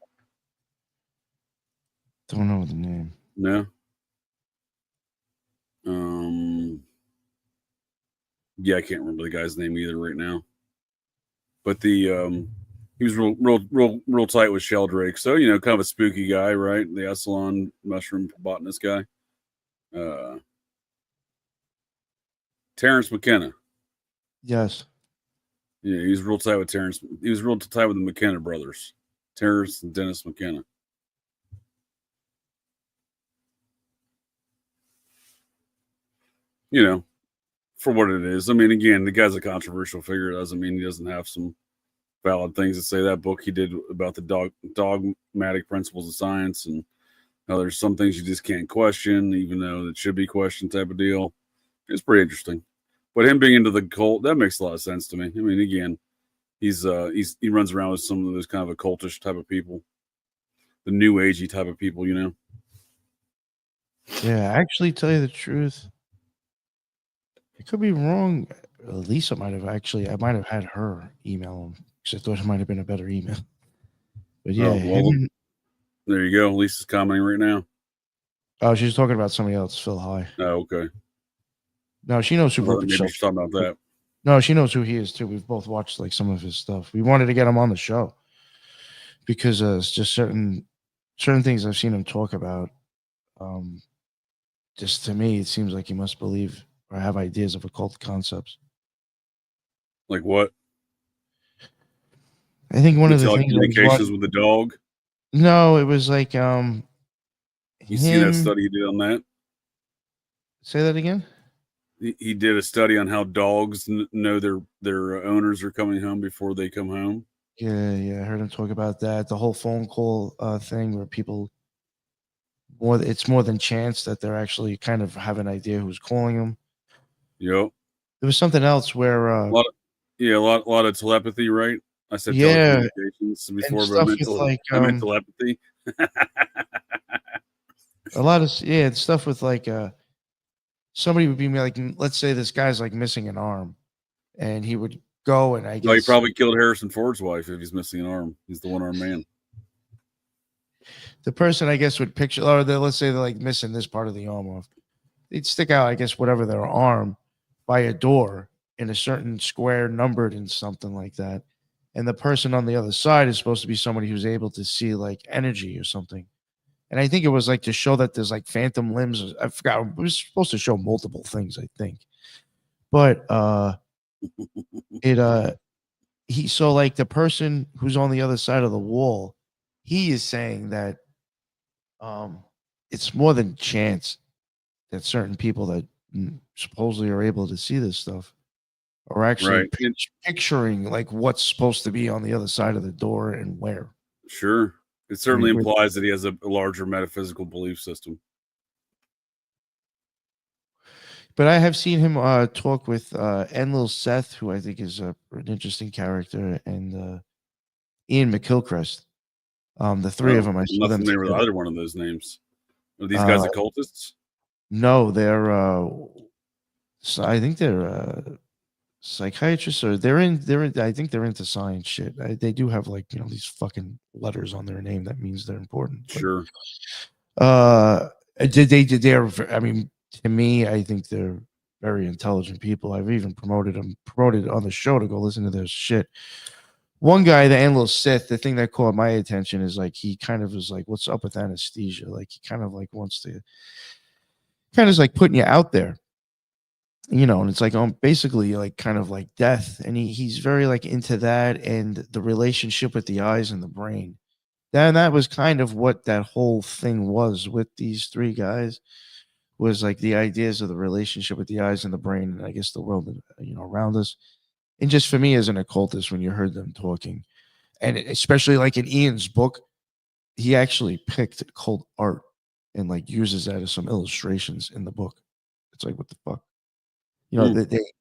Don't know the name. No. Yeah, I can't remember the guy's name either right now. But the he was real tight with Sheldrake. So, you know, kind of a spooky guy, right? The Esalen mushroom botanist guy. Terrence McKenna. Yes. Yeah, he was real tight with Terrence. He was real tight with the McKenna brothers. Terrence and Dennis McKenna. You know, for what it is. I mean, again, the guy's a controversial figure. It doesn't mean he doesn't have some valid things to say. That book he did about the dogmatic principles of science and how there's some things you just can't question, even though it should be questioned type of deal. It's pretty interesting. But him being into the cult, that makes a lot of sense to me. I mean, again, he runs around with some of those kind of occultish type of people, the new agey type of people, you know. Yeah, actually, tell you the truth, I could be wrong. Lisa might have I might have had her email him because I thought it might have been a better email. But yeah, there you go. Lisa's commenting right now. Oh, she's talking about somebody else, Phil High. Oh, okay. No, she knows who Rupert Maybe she's talking about that. No, she knows who he is too. We've both watched like some of his stuff. We wanted to get him on the show because it's just certain things I've seen him talk about. Just to me, it seems like he must believe or have ideas of occult concepts. Like what? I think one of the things communications with the dog. No, it was like You see that study he did on that? Say that again. He did a study on how dogs know their owners are coming home before they come home. Yeah, I heard him talk about that. The whole phone call thing where people it's more than chance that they're actually kind of have an idea who's calling them. Yep. There was something else where a lot of telepathy, right? I said telecommunications before, but I meant telepathy. A lot of stuff with like somebody would be like, let's say this guy's like missing an arm, and he would go and I guess he probably killed Harrison Ford's wife if he's missing an arm. He's the one-armed man. The person I guess would picture, or let's say they're like missing this part of the arm off. They'd stick out, I guess, whatever their arm by a door in a certain square numbered and something like that. And the person on the other side is supposed to be somebody who's able to see like energy or something. And I think it was like to show that there's like phantom limbs. I forgot. It was supposed to show multiple things, I think. But so like the person who's on the other side of the wall, he is saying that it's more than chance that certain people that supposedly are able to see this stuff are actually picturing like what's supposed to be on the other side of the door and where. Sure. It certainly implies that he has a larger metaphysical belief system. But I have seen him talk with Enlil Seth, who I think is an interesting character, and Ian McKilcrest. The three of them, I saw them. Nothing with either one of those names. Are these guys occultists? No, they're. I think they're psychiatrists, or they're in. I think they're into science shit. They do have like these fucking letters on their name that means they're important. Sure. They're. I mean, to me, I think they're very intelligent people. I've even promoted on the show to go listen to their shit. One guy, the Enlil Sith, the thing that caught my attention is like he kind of is like, "What's up with anesthesia?" Like he kind of like wants to, kind of like putting you out there, and it's like basically like kind of like death, and he's very like into that and the relationship with the eyes and the brain. That was kind of what that whole thing was with these three guys. was like the ideas of the relationship with the eyes and the brain, and I guess the world, around us. And just for me as an occultist, when you heard them talking, and especially like in Ian's book, he actually picked occult art and like uses that as some illustrations in the book. It's like, what the fuck?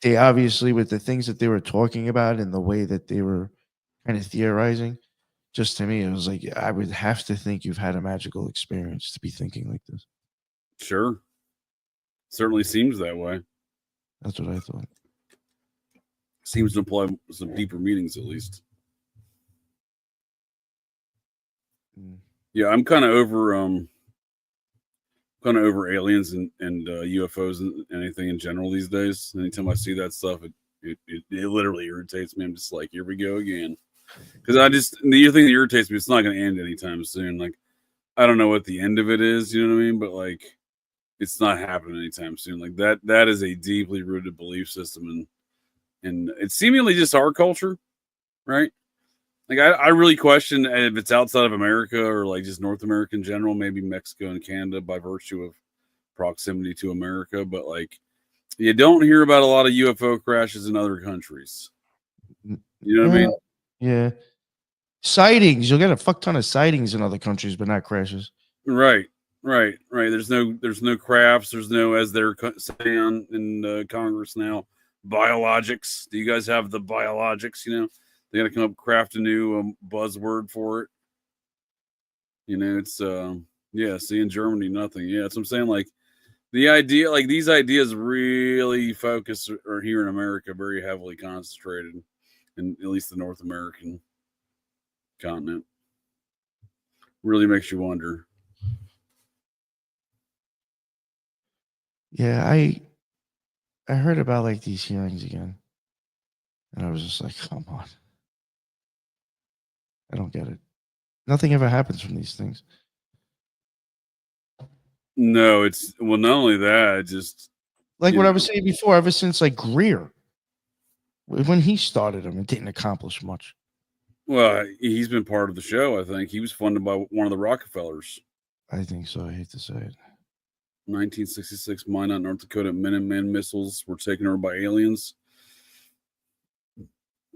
They obviously, with the things that they were talking about and the way that they were kind of theorizing, just to me, it was like, I would have to think you've had a magical experience to be thinking like this. Sure. Certainly seems that way. That's what I thought. Seems to imply some deeper meanings, at least. Yeah, I'm kind of over aliens and UFOs and anything in general these days. Anytime I see that stuff, it literally irritates me. I'm just like, here we go again. Because the thing that irritates me, it's not going to end anytime soon. Like, I don't know what the end of it is, you know what I mean? But like, it's not happening anytime soon. Like that is a deeply rooted belief system, and it's seemingly just our culture, right? Like, I really question if it's outside of America or like just North America in general, maybe Mexico and Canada by virtue of proximity to America. But like, you don't hear about a lot of UFO crashes in other countries. You know what I mean? Yeah. Sightings. You'll get a fuck ton of sightings in other countries, but not crashes. Right. There's no crafts. There's no, as they're saying in Congress now, biologics. Do you guys have the biologics? You know, they got to come up, craft a new buzzword for it. You know, it's see, in Germany, nothing. Yeah, that's what I'm saying. Like, the idea, like these ideas really focus or here in America, very heavily concentrated in at least the North American continent. Really makes you wonder. Yeah, I heard about like these hearings again, and I was just like, come on. I don't get it. Nothing ever happens from these things. No, not only that, just like what I was saying before, ever since like Greer, when he started them, it didn't accomplish much. Well, he's been part of the show, I think. He was funded by one of the Rockefellers. I think so. I hate to say it. 1966 Minot, North Dakota Minuteman missiles were taken over by aliens.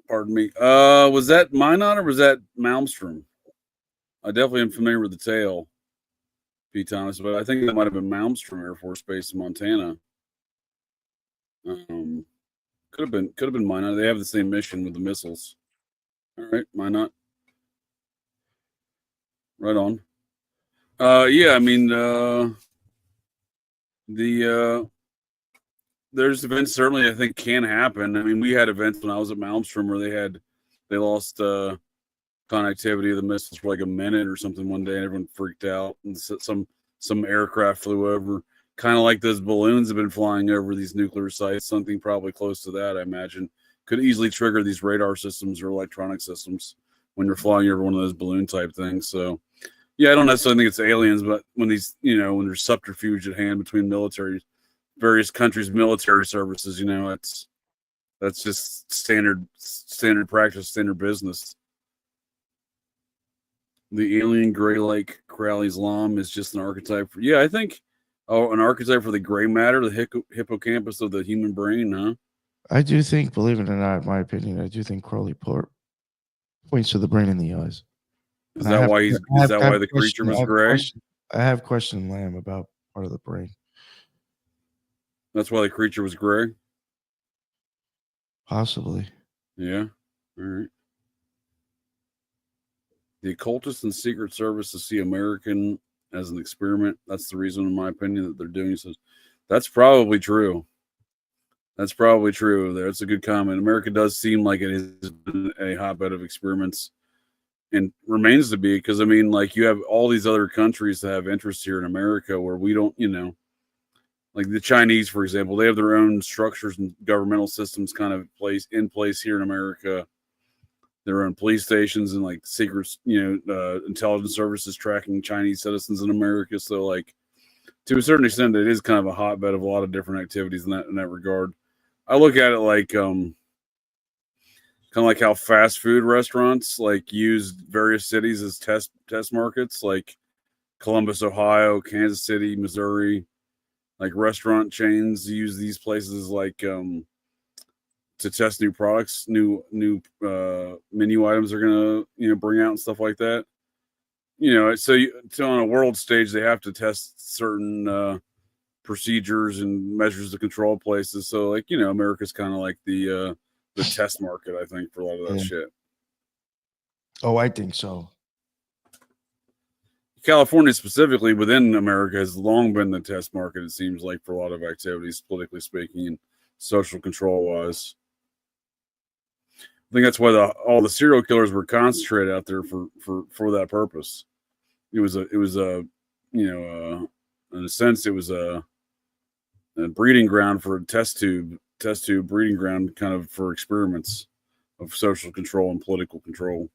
Pardon me. Was that Minot or was that Malmstrom? I definitely am familiar with the tale, P. Thomas, but I think that might have been Malmstrom Air Force Base in Montana. Could have been Minot. They have the same mission with the missiles. All right, Minot. Right on. Yeah, I mean, there's events certainly I think can happen. I mean, we had events when I was at Malmstrom where they lost connectivity of the missiles for like a minute or something one day, and everyone freaked out. And some aircraft flew over, kind of like those balloons have been flying over these nuclear sites. Something probably close to that, I imagine, could easily trigger these radar systems or electronic systems when you're flying over one of those balloon type things. So, yeah, I don't necessarily think it's aliens, but when when there's subterfuge at hand between various countries' military services, that's just standard practice, standard business. The alien gray like Crowley Islam is just an archetype for, I think, an archetype for the gray matter, the hippocampus of the human brain, huh? I do think, believe it or not, in my opinion, I do think Crowley points to the brain and the eyes. Is that why the creature was gray? I have questioned Lamb about part of the brain. That's why the creature was gray? Possibly. Yeah. All right. The occultists and Secret Services see American as an experiment. That's the reason, in my opinion, that they're doing so. That's probably true. That's a good comment. America does seem like it has been a hotbed of experiments and remains to be, because, I mean, like, you have all these other countries that have interest here in America where we don't, like the Chinese, for example, they have their own structures and governmental systems kind of in place here in America. Their own police stations and like secret, intelligence services tracking Chinese citizens in America. So, like, to a certain extent, it is kind of a hotbed of a lot of different activities in that regard. I look at it like kind of like how fast food restaurants like use various cities as test markets, like Columbus, Ohio, Kansas City, Missouri, Like restaurant chains use these places like to test new products, new menu items they're gonna bring out and stuff like that. So on a world stage they have to test certain procedures and measures to control places. So like America's kind of like the test market, I think, for a lot of that shit. Oh, I think so. California specifically within America has long been the test market, it seems like, for a lot of activities, politically speaking and social control wise. I think that's why all the serial killers were concentrated out there for that purpose. It was in a sense, it was a breeding ground for a test tube breeding ground, kind of for experiments of social control and political control.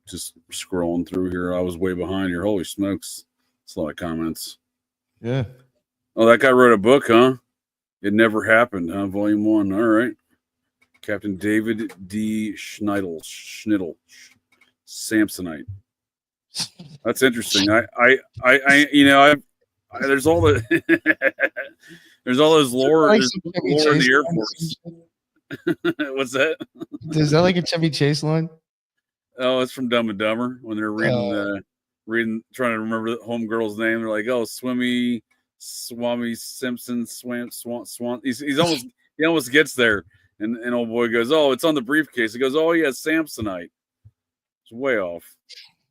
Just scrolling through here. I was way behind here. Holy smokes. It's a lot of comments. Yeah. Oh, that guy wrote a book, huh? It Never Happened, huh? Volume 1. All right. Captain David D. Schniddle. Samsonite. That's interesting. There's all the there's all those lore in the Air Force. What's that? Is that like a Chevy Chase line? Oh, it's from Dumb and Dumber when they're reading, trying to remember the homegirl's name. They're like, "Oh, Swami Simpson, Swan." He almost gets there, and old boy goes, "Oh, it's on the briefcase." He goes, "Oh, yeah, Samsonite." It's way off.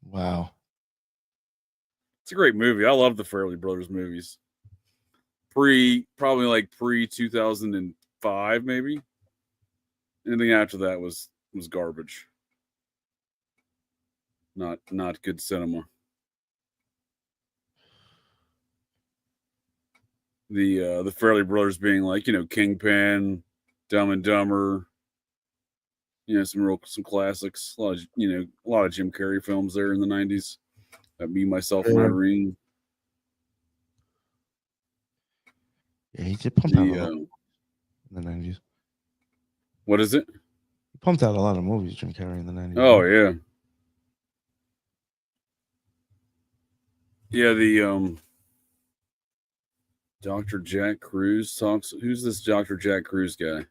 Wow, it's a great movie. I love the Farrelly Brothers movies. Probably like pre 2005, maybe. Anything after that was garbage. Not good cinema. The Farrelly Brothers being like, Kingpin, Dumb and Dumber, some classics. A lot of Jim Carrey films there in the 90s. Me, Myself, and Irene. Yeah, he did pump out a lot in the 90s. What is it? He pumped out a lot of movies, Jim Carrey, in the 90s. Oh, yeah. Yeah, the Dr. Jack Cruz talks. Who's this Dr. Jack Cruz guy?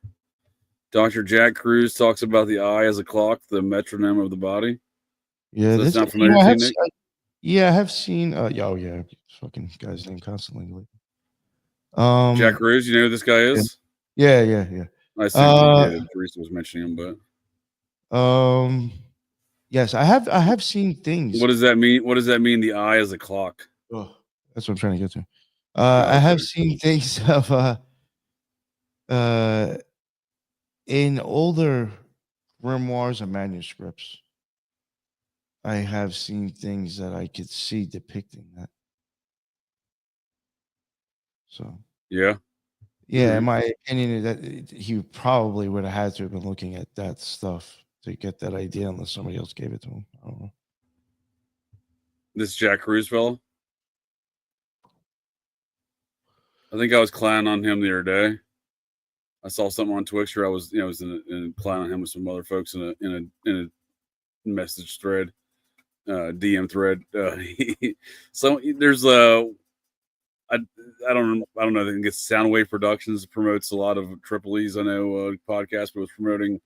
Dr. Jack Cruz talks about the eye as a clock, the metronome of the body. Yeah, that's not familiar to you, Nick? I have seen. Yeah, fucking guy's name constantly. Jack Cruz, you know who this guy is? Yeah. I see. Teresa was mentioning him, but yes, I have seen things. What does that mean? What does that mean? The eye as a clock. Oh, that's what I'm trying to get to. I have seen things of in older grimoires and manuscripts. I have seen things that I could see depicting that. So yeah, in my opinion, that he probably would have had to have been looking at that stuff to get that idea, unless somebody else gave it to him. I don't know. This Jack Cruz fellow. I think I was clowning on him the other day. I saw something on Twitch where I was in a clown on him with some other folks in a message thread, DM thread. So there's I don't know. I think it's Soundwave Productions promotes a lot of Triple E's. I know podcast, but was promoting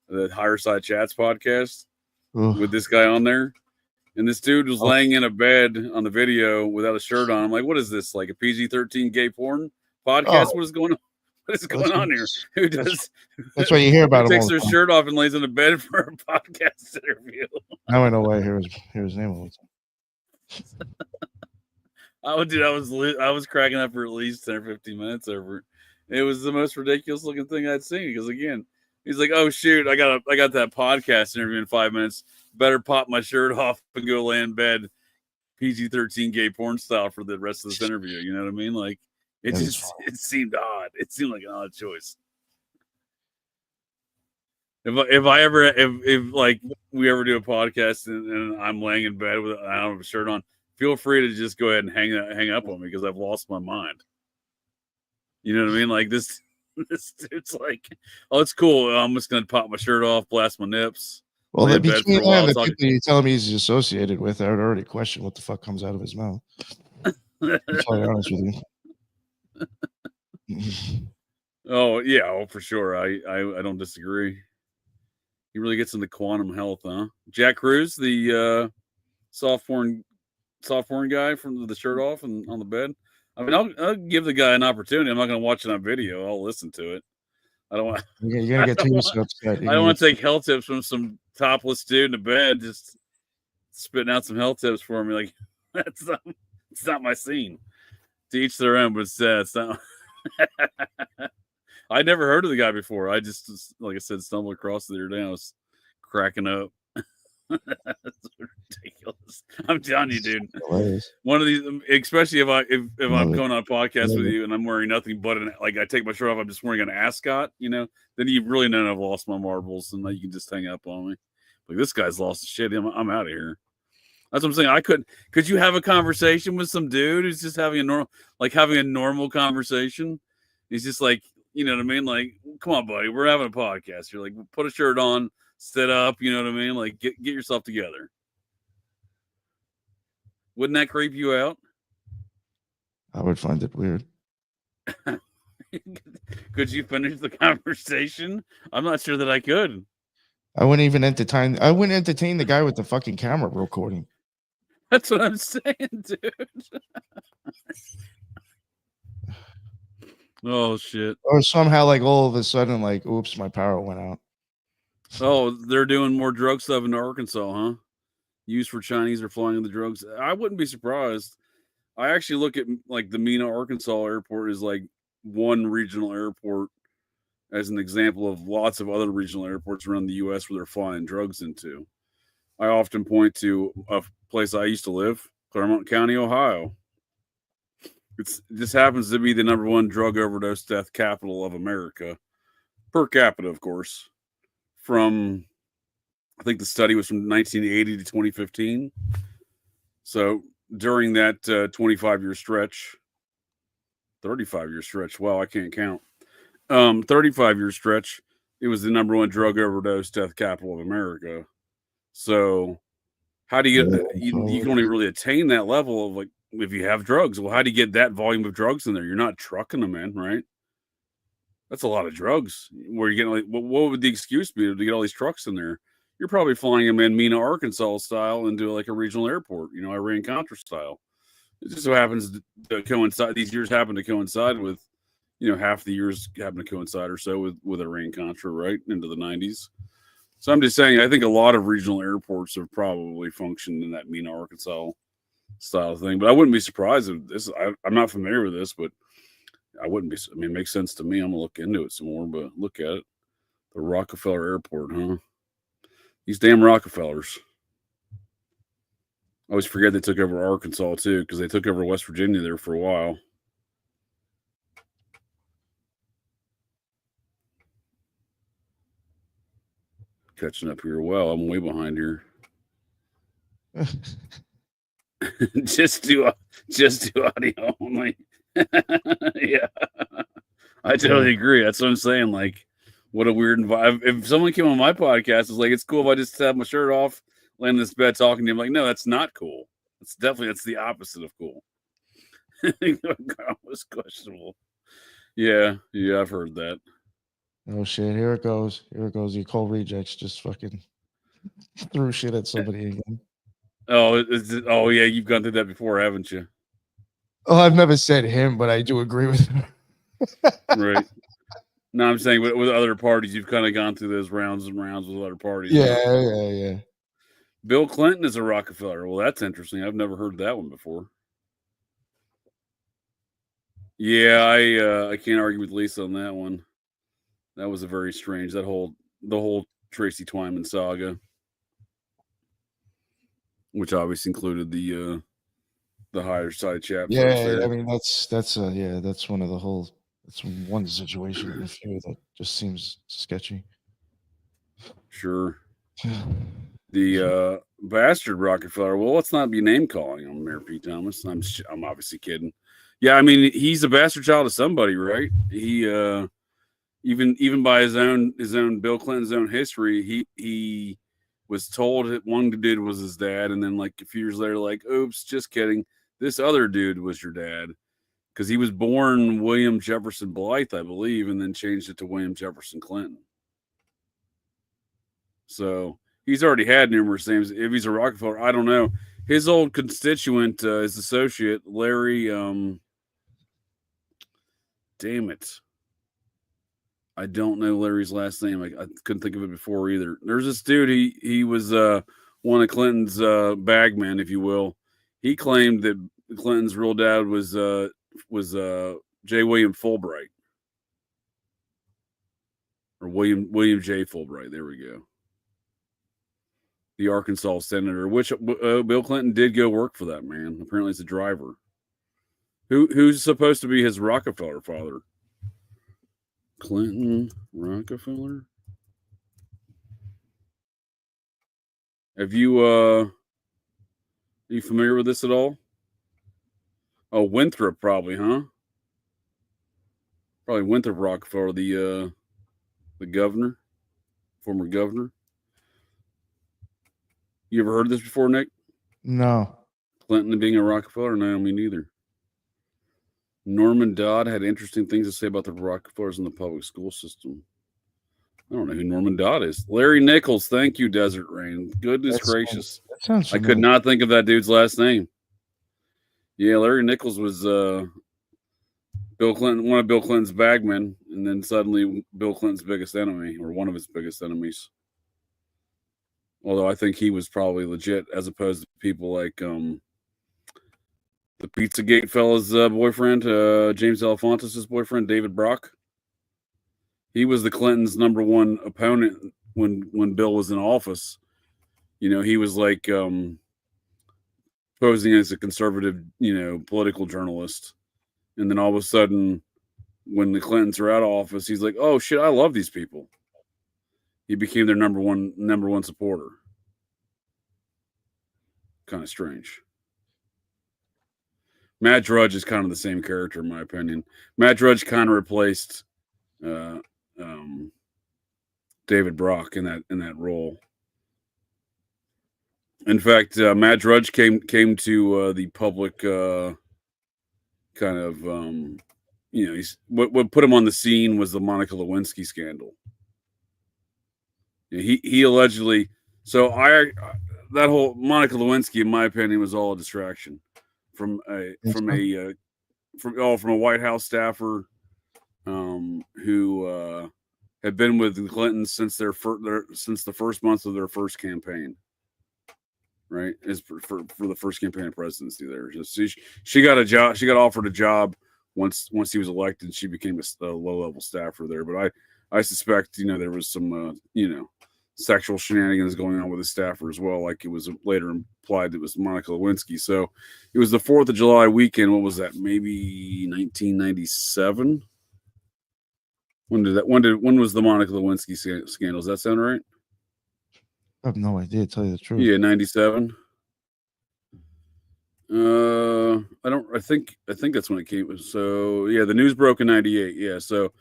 the Higher Side Chats podcast with this guy on there. And this dude was laying in a bed on the video without a shirt on. I'm like, what is this? Like a PG-13 gay porn podcast? What is going on? What is going on here? Who does? That's what you hear about him. Takes their shirt off and lays in a bed for a podcast interview. Now I know why I hear his name all the time. I was cracking up for at least 10 or 15 minutes over it. It was the most ridiculous looking thing I'd seen because again, he's like, "Oh shoot, I got that podcast interview in 5 minutes. Better pop my shirt off and go lay in bed, PG-13 gay porn style for the rest of this interview." You know what I mean? Like it seemed odd. It seemed like an odd choice. If like we ever do a podcast and I'm laying in bed with I don't have a shirt on, feel free to just go ahead and hang up on me because I've lost my mind. You know what I mean? Like this dude's like, "Oh, it's cool. I'm just gonna pop my shirt off, blast my nips, Well, lay in bed between for a while. the people you're telling me he's associated with, I would already question what the fuck comes out of his mouth. To be totally honest with you. Oh yeah, oh for sure. I don't disagree. He really gets into quantum health, huh? Jack Cruz, the soft porn guy from the shirt off and on the bed. I mean, I'll give the guy an opportunity. I'm not going to watch it on video. I'll listen to it. I don't want. You're gonna get too upset. I don't want to take health tips from some topless dude in the bed just spitting out some health tips for me. Like it's not my scene. To each their own, but it's not. I'd never heard of the guy before. I just, like I said, stumbled across it the other day. I was cracking up. That's ridiculous. I'm telling you, dude. One of these, especially if I'm going on a podcast with you and I'm wearing nothing but like I take my shirt off, I'm just wearing an ascot, then you really know I've lost my marbles and you can just hang up on me. Like this guy's lost his shit. I'm out of here. That's what I'm saying. Could you have a conversation with some dude who's just having a normal conversation? He's just like, you know what I mean? Like, come on, buddy, we're having a podcast. You're like, put a shirt on, sit up, you know what I mean? Like, get yourself together. Wouldn't that creep you out? I would find it weird. Could you finish the conversation? I'm not sure that I could. I wouldn't even entertain the guy with the fucking camera recording. That's what I'm saying, dude. Oh shit. Or somehow like all of a sudden like oops, my power went out. Oh, they're doing more drug stuff in Arkansas, huh? Used for Chinese or flying the drugs. I wouldn't be surprised. I actually look at like the Mena, Arkansas airport is like one regional airport as an example of lots of other regional airports around the U.S. where they're flying drugs into. I often point to a place I used to live, Claremont County, Ohio. This happens to be the #1 drug overdose death capital of America, per capita, of course. From, I think the study was from 1980 to 2015. So during that 25-year stretch, 35-year stretch, wow, I can't count. 35-year stretch, it was the #1 drug overdose death capital of America. So how do you get, you can only really attain that level of like, if you have drugs. Well, how do you get that volume of drugs in there? You're not trucking them in, right? That's a lot of drugs. Where you're getting like, what would the excuse be to get all these trucks in there? You're probably flying them in Mena, Arkansas style into like a regional airport, Iran-Contra style. It just so happens to coincide. These years happen to coincide with, half the years happen to coincide or so with Iran-Contra, right into the 90s. So I'm just saying, I think a lot of regional airports have probably functioned in that Mena, Arkansas style thing. But I wouldn't be surprised if this. I'm not familiar with this, but I wouldn't be. I mean, it makes sense to me. I'm gonna look into it some more. But look at it, the Rockefeller Airport, huh? These damn Rockefellers. I always forget they took over Arkansas too, because they took over West Virginia there for a while. Catching up here. Well, I'm way behind here. just do audio only. Yeah, I totally agree. That's what I'm saying. Like, what a weird environment. If someone came on my podcast, it's like, it's cool if I just have my shirt off, lay in this bed talking to you. I'm like, no, that's not cool. That's the opposite of cool. Was questionable. Yeah, I've heard that. Oh shit! Here it goes. You call rejects just fucking threw shit at somebody again. Oh yeah, you've gone through that before, haven't you? Oh, I've never said him, but I do agree with him. Right. No, I'm saying with other parties, you've kind of gone through those rounds and rounds with other parties. Yeah. Bill Clinton is a Rockefeller. Well, that's interesting. I've never heard that one before. Yeah, I can't argue with Lisa on that one. That was a very strange. The whole Tracy Twyman saga, which obviously included the higher side chat. Yeah, I mean that's one of the whole. That's one situation of a few that just seems sketchy. Sure. The bastard Rockefeller. Well, let's not be name calling him, Mayor Pete Thomas. I'm obviously kidding. Yeah, I mean he's a bastard child of somebody, right? He even by his own Bill Clinton's own history, he was told that one dude was his dad, and then like a few years later, like, oops, just kidding, this other dude was your dad, because he was born William Jefferson Blythe, I believe, and then changed it to William Jefferson Clinton. So he's already had numerous names. If he's a Rockefeller, I don't know. His old constituent, his associate, Larry, damn it, I don't know Larry's last name. I couldn't think of it before either. There's this dude, he was one of Clinton's bagmen, if you will. He claimed that Clinton's real dad was J. William Fulbright. Or William J. Fulbright. There we go. The Arkansas senator, which Bill Clinton did go work for that man. Apparently it's a driver. Who's supposed to be his Rockefeller father? Clinton Rockefeller? Have you are you familiar with this at all? Oh, Winthrop probably, huh? Probably Winthrop Rockefeller, the governor, former governor. You ever heard of this before, Nick? No. Clinton being a Rockefeller? No, me neither. Norman Dodd had interesting things to say about the Rockefellers in the public school system. I don't know who Norman Dodd is. Larry Nichols. Thank you, Desert Rain. Goodness gracious. That sounds I could not think of that dude's last name. Yeah, Larry Nichols was Bill Clinton, one of Bill Clinton's bagmen, and then suddenly Bill Clinton's biggest enemy, or one of his biggest enemies. Although I think he was probably legit, as opposed to people like the Pizzagate fella's boyfriend, James Alefantis' boyfriend, David Brock. He was the Clintons' number one opponent when Bill was in office. You know, he was like posing as a conservative, political journalist. And then all of a sudden, when the Clintons are out of office, he's like, "Oh shit, I love these people." He became their number one supporter. Kind of strange. Matt Drudge is kind of the same character, in my opinion. Matt Drudge kind of replaced David Brock in that role. In fact, Matt Drudge came to the public kind of what put him on the scene was the Monica Lewinsky scandal. He allegedly, so that whole Monica Lewinsky, in my opinion, was all a distraction from a White House staffer who had been with the Clintons since since the first month of their first campaign. Right, is for the first campaign of presidency there. She got a job. She got offered a job once he was elected. She became a low-level staffer there. But I suspect there was some sexual shenanigans going on with the staffer as well. Like it was later implied that it was Monica Lewinsky. So it was the 4th of July weekend. What was that? Maybe 1997. When was the Monica Lewinsky scandal? Does that sound right? I have no idea, to tell you the truth. Yeah, 97. I think that's when it came. So yeah, the news broke in 98. Yeah, so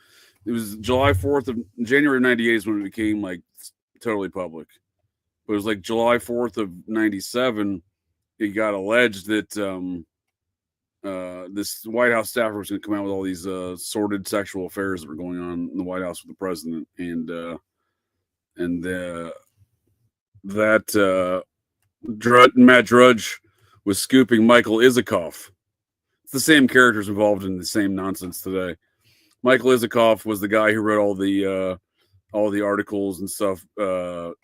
it was July 4th of January of 98 is when it became like totally public. But it was like July 4th of 97. It got alleged that this White House staffer was going to come out with all these sordid sexual affairs that were going on in the White House with the president, that Matt Drudge was scooping Michael Isikoff. It's the same characters involved in the same nonsense today. Michael Isikoff was the guy who wrote all the articles and stuff, trying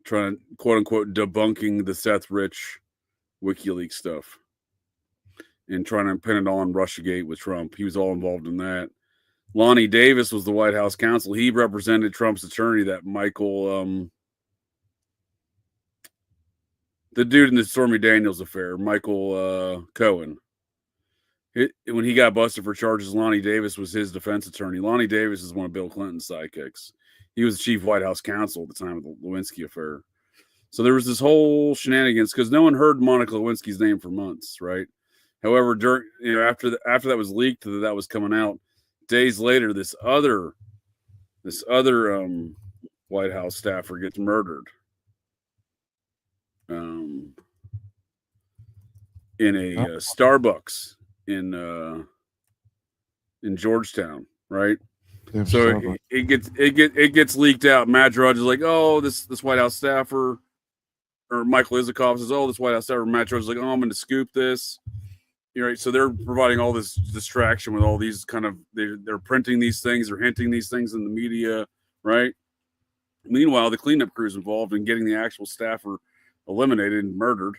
to quote unquote debunking the Seth Rich WikiLeaks stuff and trying to pin it all on Russiagate with Trump. He was all involved in that. Lonnie Davis was the White House counsel. He represented Trump's attorney, that Michael, the dude in the Stormy Daniels affair, Michael Cohen. When he got busted for charges, Lonnie Davis was his defense attorney. Lonnie Davis is one of Bill Clinton's sidekicks. He was the chief White House counsel at the time of the Lewinsky affair. So there was this whole shenanigans because no one heard Monica Lewinsky's name for months, right? However, after that was leaked, that was coming out, days later, this other White House staffer gets murdered. in a Starbucks in Georgetown, right? Damn So Starbucks. it gets leaked out. Matt Drudge is like, oh, this White House staffer, or Michael Isikoff says, oh, this White House staffer. Matt Drudge is like, oh, I'm going to scoop this. You know, right? So they're providing all this distraction with all these kind of they're printing these things, they're hinting these things in the media, right? Meanwhile, the cleanup crew is involved in getting the actual staffer eliminated and murdered,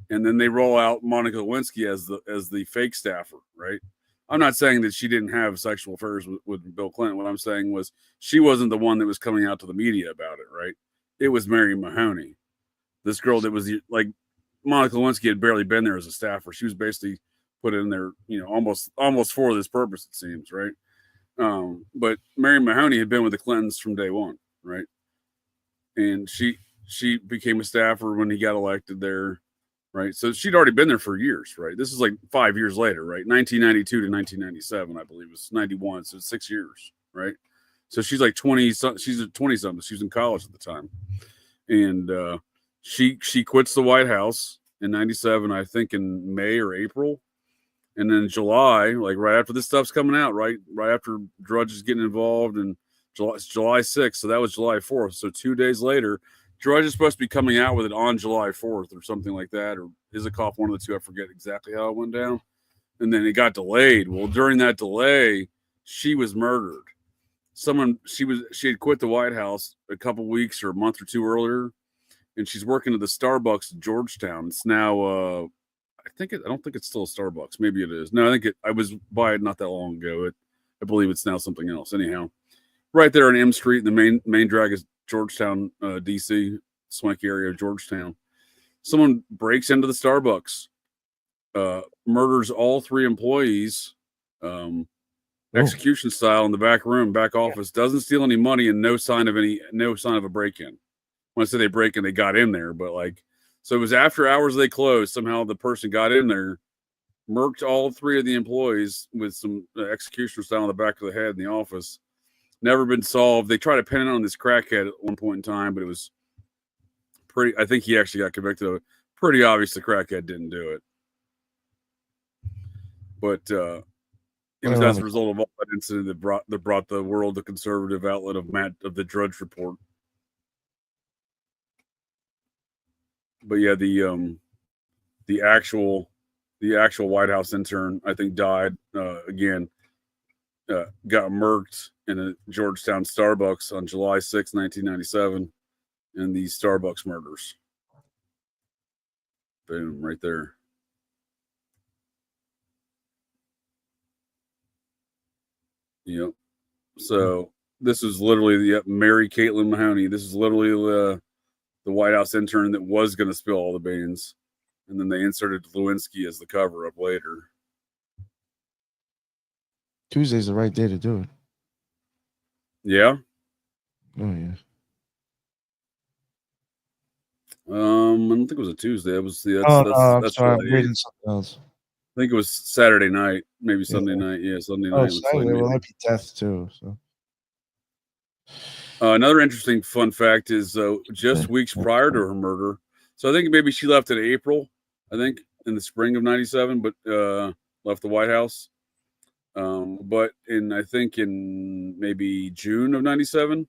and then they roll out Monica Lewinsky as the fake staffer, right? I'm not saying that she didn't have sexual affairs with Bill Clinton. What I'm saying was she wasn't the one that was coming out to the media about it, right? It was Mary Mahoney, this girl that was like Monica Lewinsky had barely been there as a staffer. She was basically put in there, you know, almost for this purpose, it seems, right? But Mary Mahoney had been with the Clintons from day one, right? And she became a staffer when he got elected there, right? So she'd already been there for years, right? This is like 5 years later, right? 1992 to 1997, I believe it was 91, so 6 years, right? So she's like 20, she's a 20-something. She was in college at the time. And she quits the White House in 97, I think in May or April. And then July, like right after this stuff's coming out, right after Drudge is getting involved, and July 6th, so that was July 4th. So 2 days later, Drudge is supposed to be coming out with it on July 4th or something like that, or Isikoff, one of the two. I forget exactly how it went down. And then it got delayed. Well, during that delay, she was murdered. She had quit the White House a couple weeks or a month or two earlier, and she's working at the Starbucks in Georgetown. It's now I don't think it's still a Starbucks. Maybe it is. No, I was by it not that long ago. I believe it's now something else. Anyhow, right there on M Street, the main drag is Georgetown, DC, swanky area of Georgetown. Someone breaks into the Starbucks, murders all three employees, execution style in the back office. Doesn't steal any money, and no sign of a break-in. When I say they break in, they got in there, but like. So it was after hours they closed. Somehow the person got in there, murked all three of the employees with some executioner style on the back of the head in the office. Never been solved. They tried to pin it on this crackhead at one point in time, but it was pretty. I think he actually got convicted of it. Pretty obvious the crackhead didn't do it. But it was as a result of all that incident that brought the world the conservative outlet of the Drudge Report. But yeah, the actual White House intern, I think, died again. Got murked in a Georgetown Starbucks on July 6, 1997, and the Starbucks murders. Boom, right there. Yep. So this is literally Mary Caitlin Mahoney. This is literally the White House intern that was going to spill all the beans, and then they inserted Lewinsky as the cover-up later. Tuesday's the right day to do it. Yeah. Oh yeah. I don't think it was a Tuesday. It was the. I'm sorry. I'm reading something else. I think it was Saturday night, maybe Sunday night. Yeah, Sunday night. Saturday. Well, that'd be death too. So. Another interesting fun fact is just weeks prior to her murder. So I think maybe she left in April. I think in the spring of '97, but left the White House. But I think in maybe June of '97,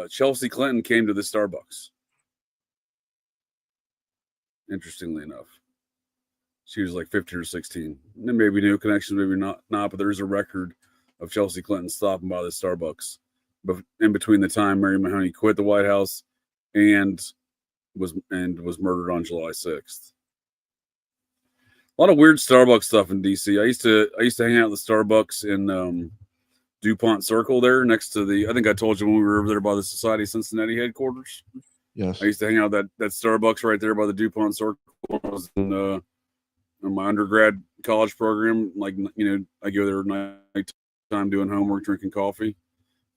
Chelsea Clinton came to the Starbucks. Interestingly enough, she was like 15 or 16. And maybe new connections, maybe not. But there is a record of Chelsea Clinton stopping by the Starbucks. But in between the time Mary Mahoney quit the White House and was murdered on July 6th. A lot of weird Starbucks stuff in DC. I used to hang out at the Starbucks in DuPont Circle there next to the. I think I told you when we were over there by the Society of Cincinnati headquarters. Yes. I used to hang out that Starbucks right there by the DuPont Circle. I was in my undergrad college program. Like, you know, I go there night time doing homework, drinking coffee,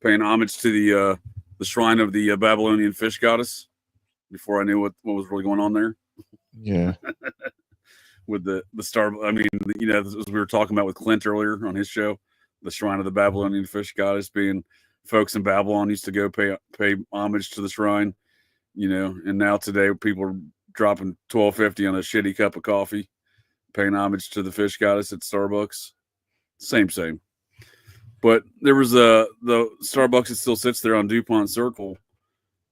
paying homage to the shrine of the Babylonian fish goddess before I knew what was really going on there. Yeah. With the star, I mean, you know, as we were talking about with Clint earlier on his show, the shrine of the Babylonian fish goddess being folks in Babylon used to go pay homage to the shrine, you know, and now today people are dropping $12.50 on a shitty cup of coffee, paying homage to the fish goddess at Starbucks. Same. But there was the Starbucks that still sits there on DuPont Circle,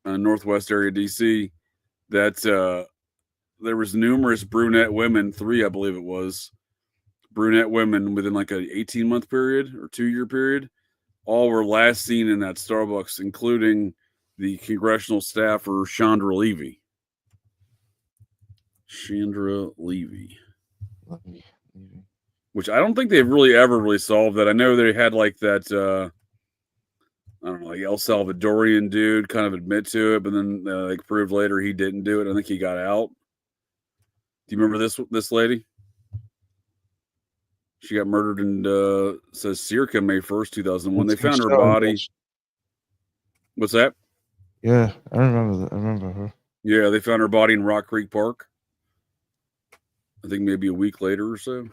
northwest area DC. That there was numerous brunette women, 3 I believe it was, brunette women within like an 18-month period or 2-year period. All were last seen in that Starbucks, including the congressional staffer Chandra Levy. Which I don't think they've ever really solved that. I know they had like that, I don't know, like El Salvadorian dude kind of admit to it, but then like proved later he didn't do it. I think he got out. Do you remember this lady? She got murdered in says circa May 1st, 2001. They found her body. What's that? Yeah, I remember that. I remember her. Yeah, they found her body in Rock Creek Park. I think maybe a week later or so.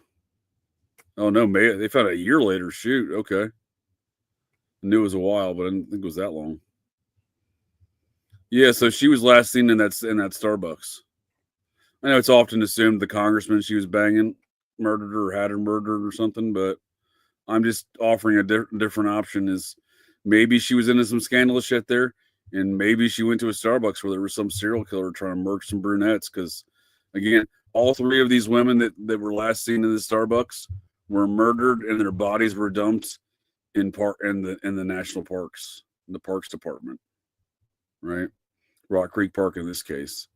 Oh no, they found it a year later. Shoot, okay. I knew it was a while, but I didn't think it was that long. Yeah, so she was last seen in that Starbucks. I know it's often assumed the congressman she was banging murdered her or had her murdered or something, but I'm just offering a different option. Is maybe she was into some scandalous shit there, and maybe she went to a Starbucks where there was some serial killer trying to murk some brunettes. Because again, all 3 of these women that were last seen in the Starbucks were murdered, and their bodies were dumped in the national parks, in the parks department, right? Rock Creek Park in this case.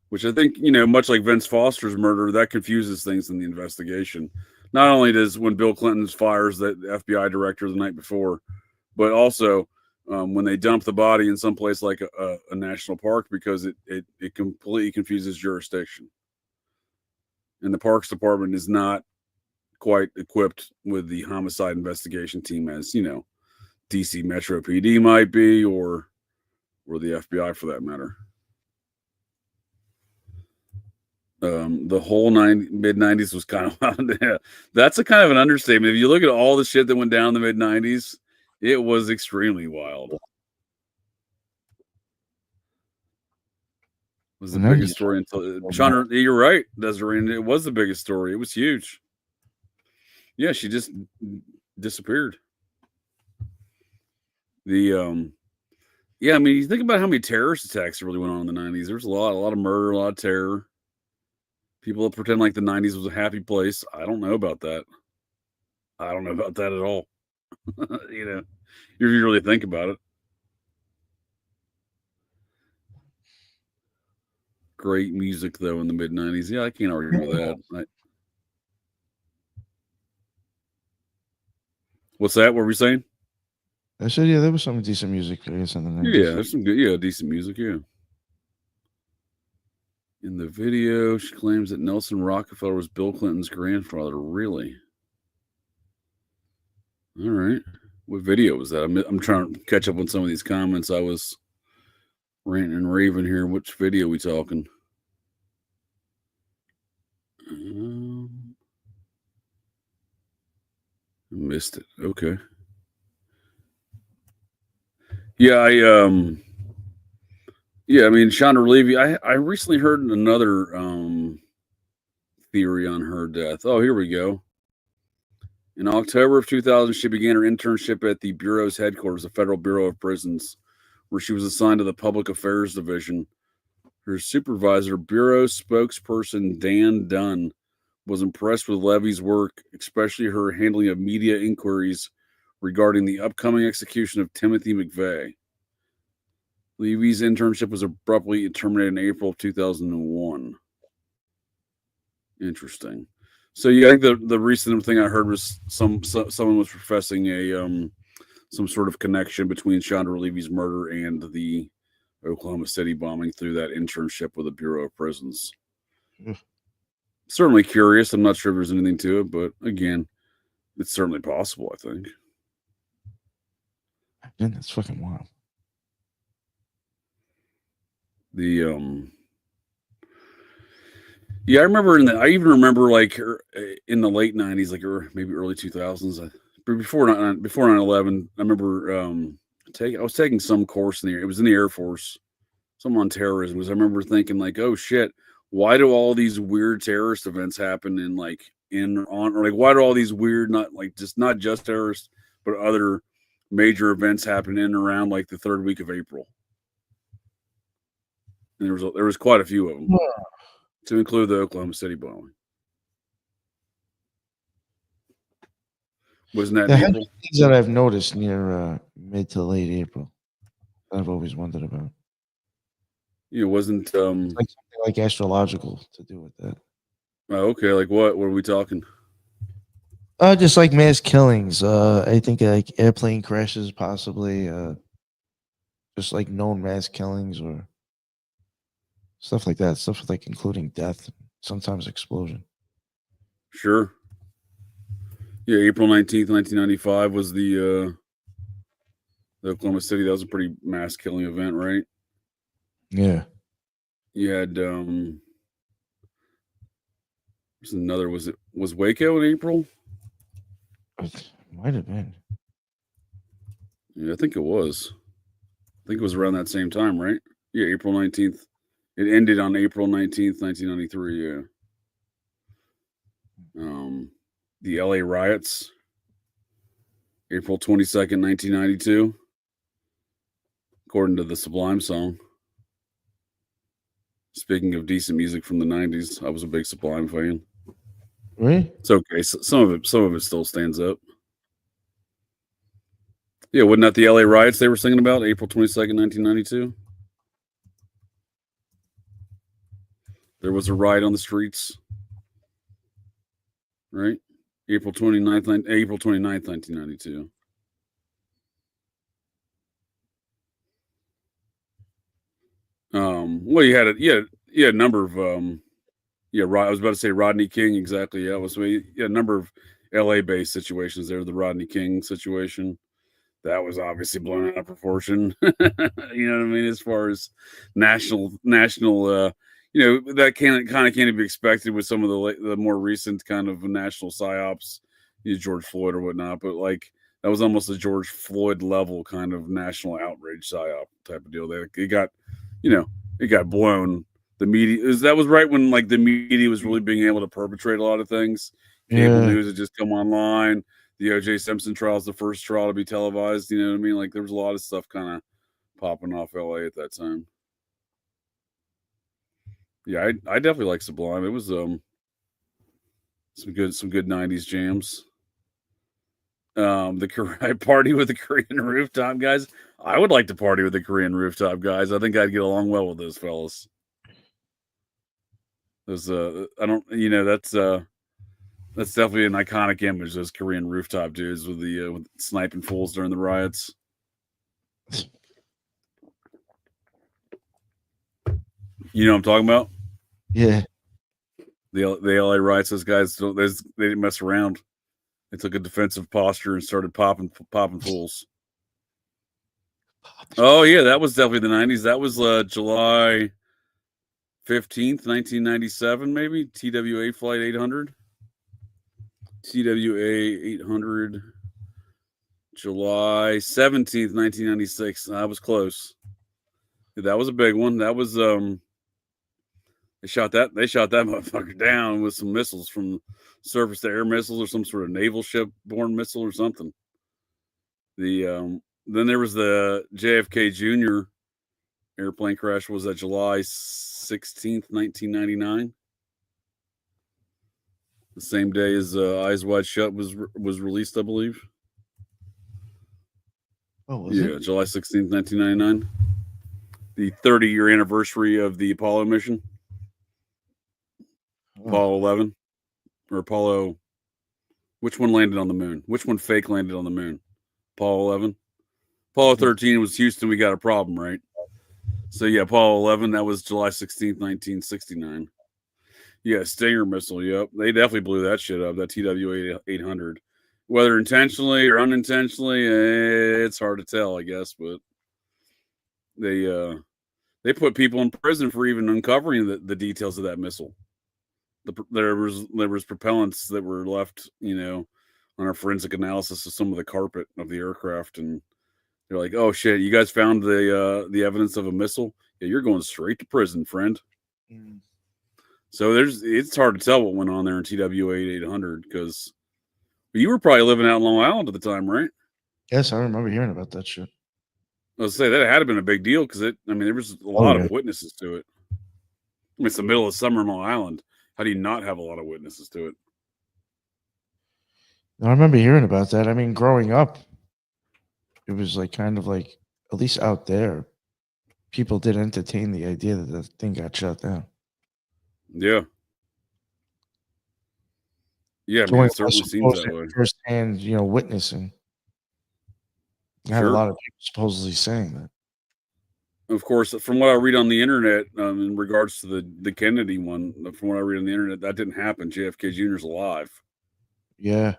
Which I think, much like Vince Foster's murder, that confuses things in the investigation. Not only does when Bill Clinton fires the FBI director the night before, but also when they dump the body in some place like a national park, because it completely confuses jurisdiction. And the Parks Department is not quite equipped with the homicide investigation team as, DC Metro PD might be, or the FBI for that matter. The whole mid-90s was kind of wild. Yeah, that's a kind of an understatement. If you look at all the shit that went down in the mid-90s, it was extremely wild. It was the biggest story until Chandra. You're right, Desiree. It was the biggest story. It was huge. Yeah, she just disappeared. Yeah, I mean, you think about how many terrorist attacks really went on in the 90s. There was a lot of murder, a lot of terror. People pretend like the 90s was a happy place. I don't know about that. I don't know about that at all. If you really think about it. Great music, though, in the mid-90s. Yeah, I can't argue with that. What's that? What were we saying? I said, yeah, there was some decent music, I guess, in the 90s. Yeah, there's some good, decent music, yeah. In the video, she claims that Nelson Rockefeller was Bill Clinton's grandfather. Really? All right. What video was that? I'm trying to catch up on some of these comments. I was ranting and raving here. Which video we talking? I missed it. Okay. Yeah, I mean, Chandra Levy, I recently heard another theory on her death. Oh, here we go. In October of 2000, she began her internship at the Bureau's headquarters, the Federal Bureau of Prisons, where she was assigned to the Public Affairs Division. Her supervisor, Bureau spokesperson Dan Dunn, was impressed with Levy's work, especially her handling of media inquiries regarding the upcoming execution of Timothy McVeigh. Levy's internship was abruptly terminated in April of 2001. Interesting. So yeah, I think the recent thing I heard was someone was professing some sort of connection between Chandra Levy's murder and the Oklahoma City bombing through that internship with the Bureau of Prisons. Certainly curious. I'm not sure if there's anything to it, but again, it's certainly possible, I think. Man, that's fucking wild. Yeah, I even remember like in the late 90s, like or maybe early 2000s, before 9/11. I remember I was taking some course it was in the Air Force, some on terrorism. I remember thinking like, oh shit, why do all these weird terrorist events happen in like or like why do all these weird not just terrorists but other major events happen in and around like the third week of April? And there was quite a few of them, to include the Oklahoma City bombing. Wasn't that in April? Things that I've noticed near mid to late April. I've always wondered about. It wasn't like something like astrological to do with that. Oh, okay. Like what? What are we talking? Just like mass killings. I think like airplane crashes, possibly. Just like known mass killings or stuff like that. Stuff like including death, sometimes explosion. Sure. Yeah, April 19th, 1995 was the Oklahoma City. That was a pretty mass killing event, right? Yeah. You had there's another. Was Waco in April? It might have been. Yeah, I think it was. I think it was around that same time, right? Yeah, April 19th. It ended on April 19th, 1993. Yeah. The LA riots, April 22nd, 1992. According to the Sublime song. Speaking of decent music from the 90s, I was a big Sublime fan. Really? It's okay. Some of it still stands up. Yeah, wasn't that the LA riots they were singing about? April 22nd, 1992. There was a riot on the streets. Right? April 29th, 1992. Well, you had a number of I was about to say Rodney King, exactly. Yeah, a number of LA based situations there. The Rodney King situation. That was obviously blown out of proportion. You know what I mean? As far as national, that kind of can't be expected with some of the more recent kind of national psyops, George Floyd or whatnot. But like that was almost a George Floyd level kind of national outrage psyop type of deal. It got blown. The media that was right when like the media was really being able to perpetrate a lot of things. Cable news had just come online. The O.J. Simpson trial is the first trial to be televised. You know what I mean? Like there was a lot of stuff kind of popping off LA at that time. Yeah, I definitely like Sublime. It was some good 90s jams. The party with the Korean rooftop guys. I would like to party with the Korean rooftop guys. I think I'd get along well with those fellas. That's definitely an iconic image. Those Korean rooftop dudes with the sniping fools during the riots. You know what I'm talking about? Yeah. The LA riots. Those guys they didn't mess around. They took a defensive posture and started popping fools. Oh yeah, that was definitely the 90s. That was July 15th, 1997, maybe. TWA Flight 800. TWA 800. July 17th, 1996. That was close. That was a big one. That was they shot that motherfucker down with some missiles, from surface to air missiles or some sort of naval ship borne missile or something. Then there was the JFK Jr. airplane crash. Was that July 16th, 1999? The same day as Eyes Wide Shut was released, I believe. Oh, was it? July 16th, 1999. The 30-year anniversary of the Apollo mission. Apollo 11 or Apollo. Which one landed on the moon? Which one fake landed on the moon? Apollo 11. Apollo 13 was Houston. We got a problem, right? So yeah, Apollo 11. That was July 16th, 1969. Yeah, Stinger missile. Yep, they definitely blew that shit up. That TWA 800. Whether intentionally or unintentionally, it's hard to tell, I guess. But they put people in prison for even uncovering the details of that missile. There was propellants that were left, on our forensic analysis of some of the carpet of the aircraft, and they're like, "Oh shit, you guys found the evidence of a missile? Yeah, you're going straight to prison, friend." So it's hard to tell what went on there in TWA 800 because you were probably living out in Long Island at the time, right? Yes, I remember hearing about that shit. I was say that had been a big deal because there was a lot of witnesses to it. I mean, it's the middle of summer in Long Island. How do you not have a lot of witnesses to it? I remember hearing about that. I mean, growing up, it was like kind of like, at least out there, people did entertain the idea that the thing got shut down. Yeah. Yeah, I mean, it certainly seems that way. Firsthand, witnessing. I had a lot of people supposedly saying that. Of course, from what I read on the internet, in regards to the Kennedy one, from what I read on the internet, that didn't happen. JFK Jr.'s alive. Yeah.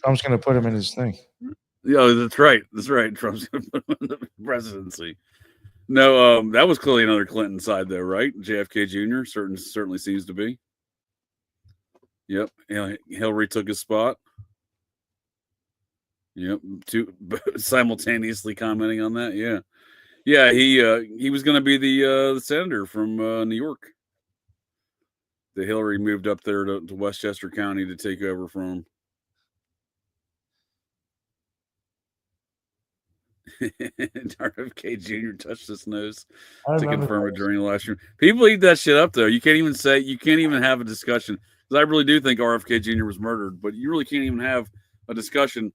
Trump's going to put him in his thing. Yeah, that's right. That's right. Trump's going to put him in the presidency. No, that was clearly another Clinton side, though, right? JFK Jr. certainly seems to be. Yep. Hillary took his spot. Yep. Simultaneously commenting on that. Yeah. Yeah, he was going to be the senator from New York. The Hillary moved up there to Westchester County to take over from him. RFK Jr. touched his nose to confirm it during the last year. People eat that shit up, though. You can't even have a discussion. Because I really do think RFK Jr. was murdered, but you really can't even have a discussion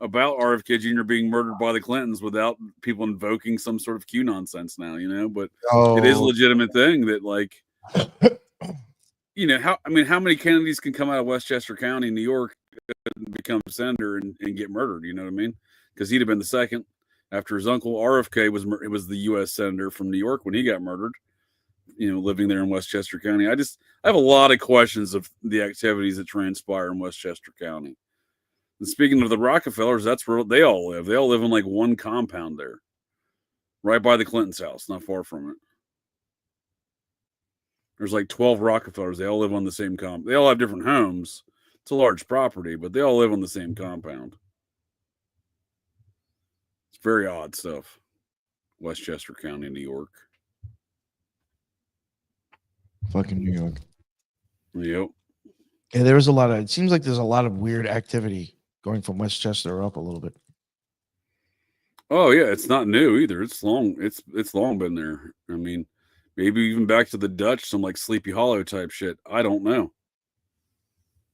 about RFK Jr. being murdered by the Clintons without people invoking some sort of Q nonsense now, But it is a legitimate thing that, like, how many Kennedys can come out of Westchester County, New York, and become senator and get murdered? You know what I mean? Because he'd have been the second after his uncle RFK was the U.S. senator from New York when he got murdered. Living there in Westchester County. I have a lot of questions of the activities that transpire in Westchester County. And speaking of the Rockefellers, that's where they all live. They all live in like one compound there, right by the Clinton's house, not far from it. There's like 12 Rockefellers. They all live on the same compound. They all have different homes. It's a large property, but they all live on the same compound. It's very odd stuff. Westchester County, New York. Fucking New York. Yep. Yeah, it seems like there's a lot of weird activity going from Westchester up a little bit. Oh yeah, it's not new either. It's long been there. I mean, maybe even back to the Dutch, some like Sleepy Hollow type shit. I don't know.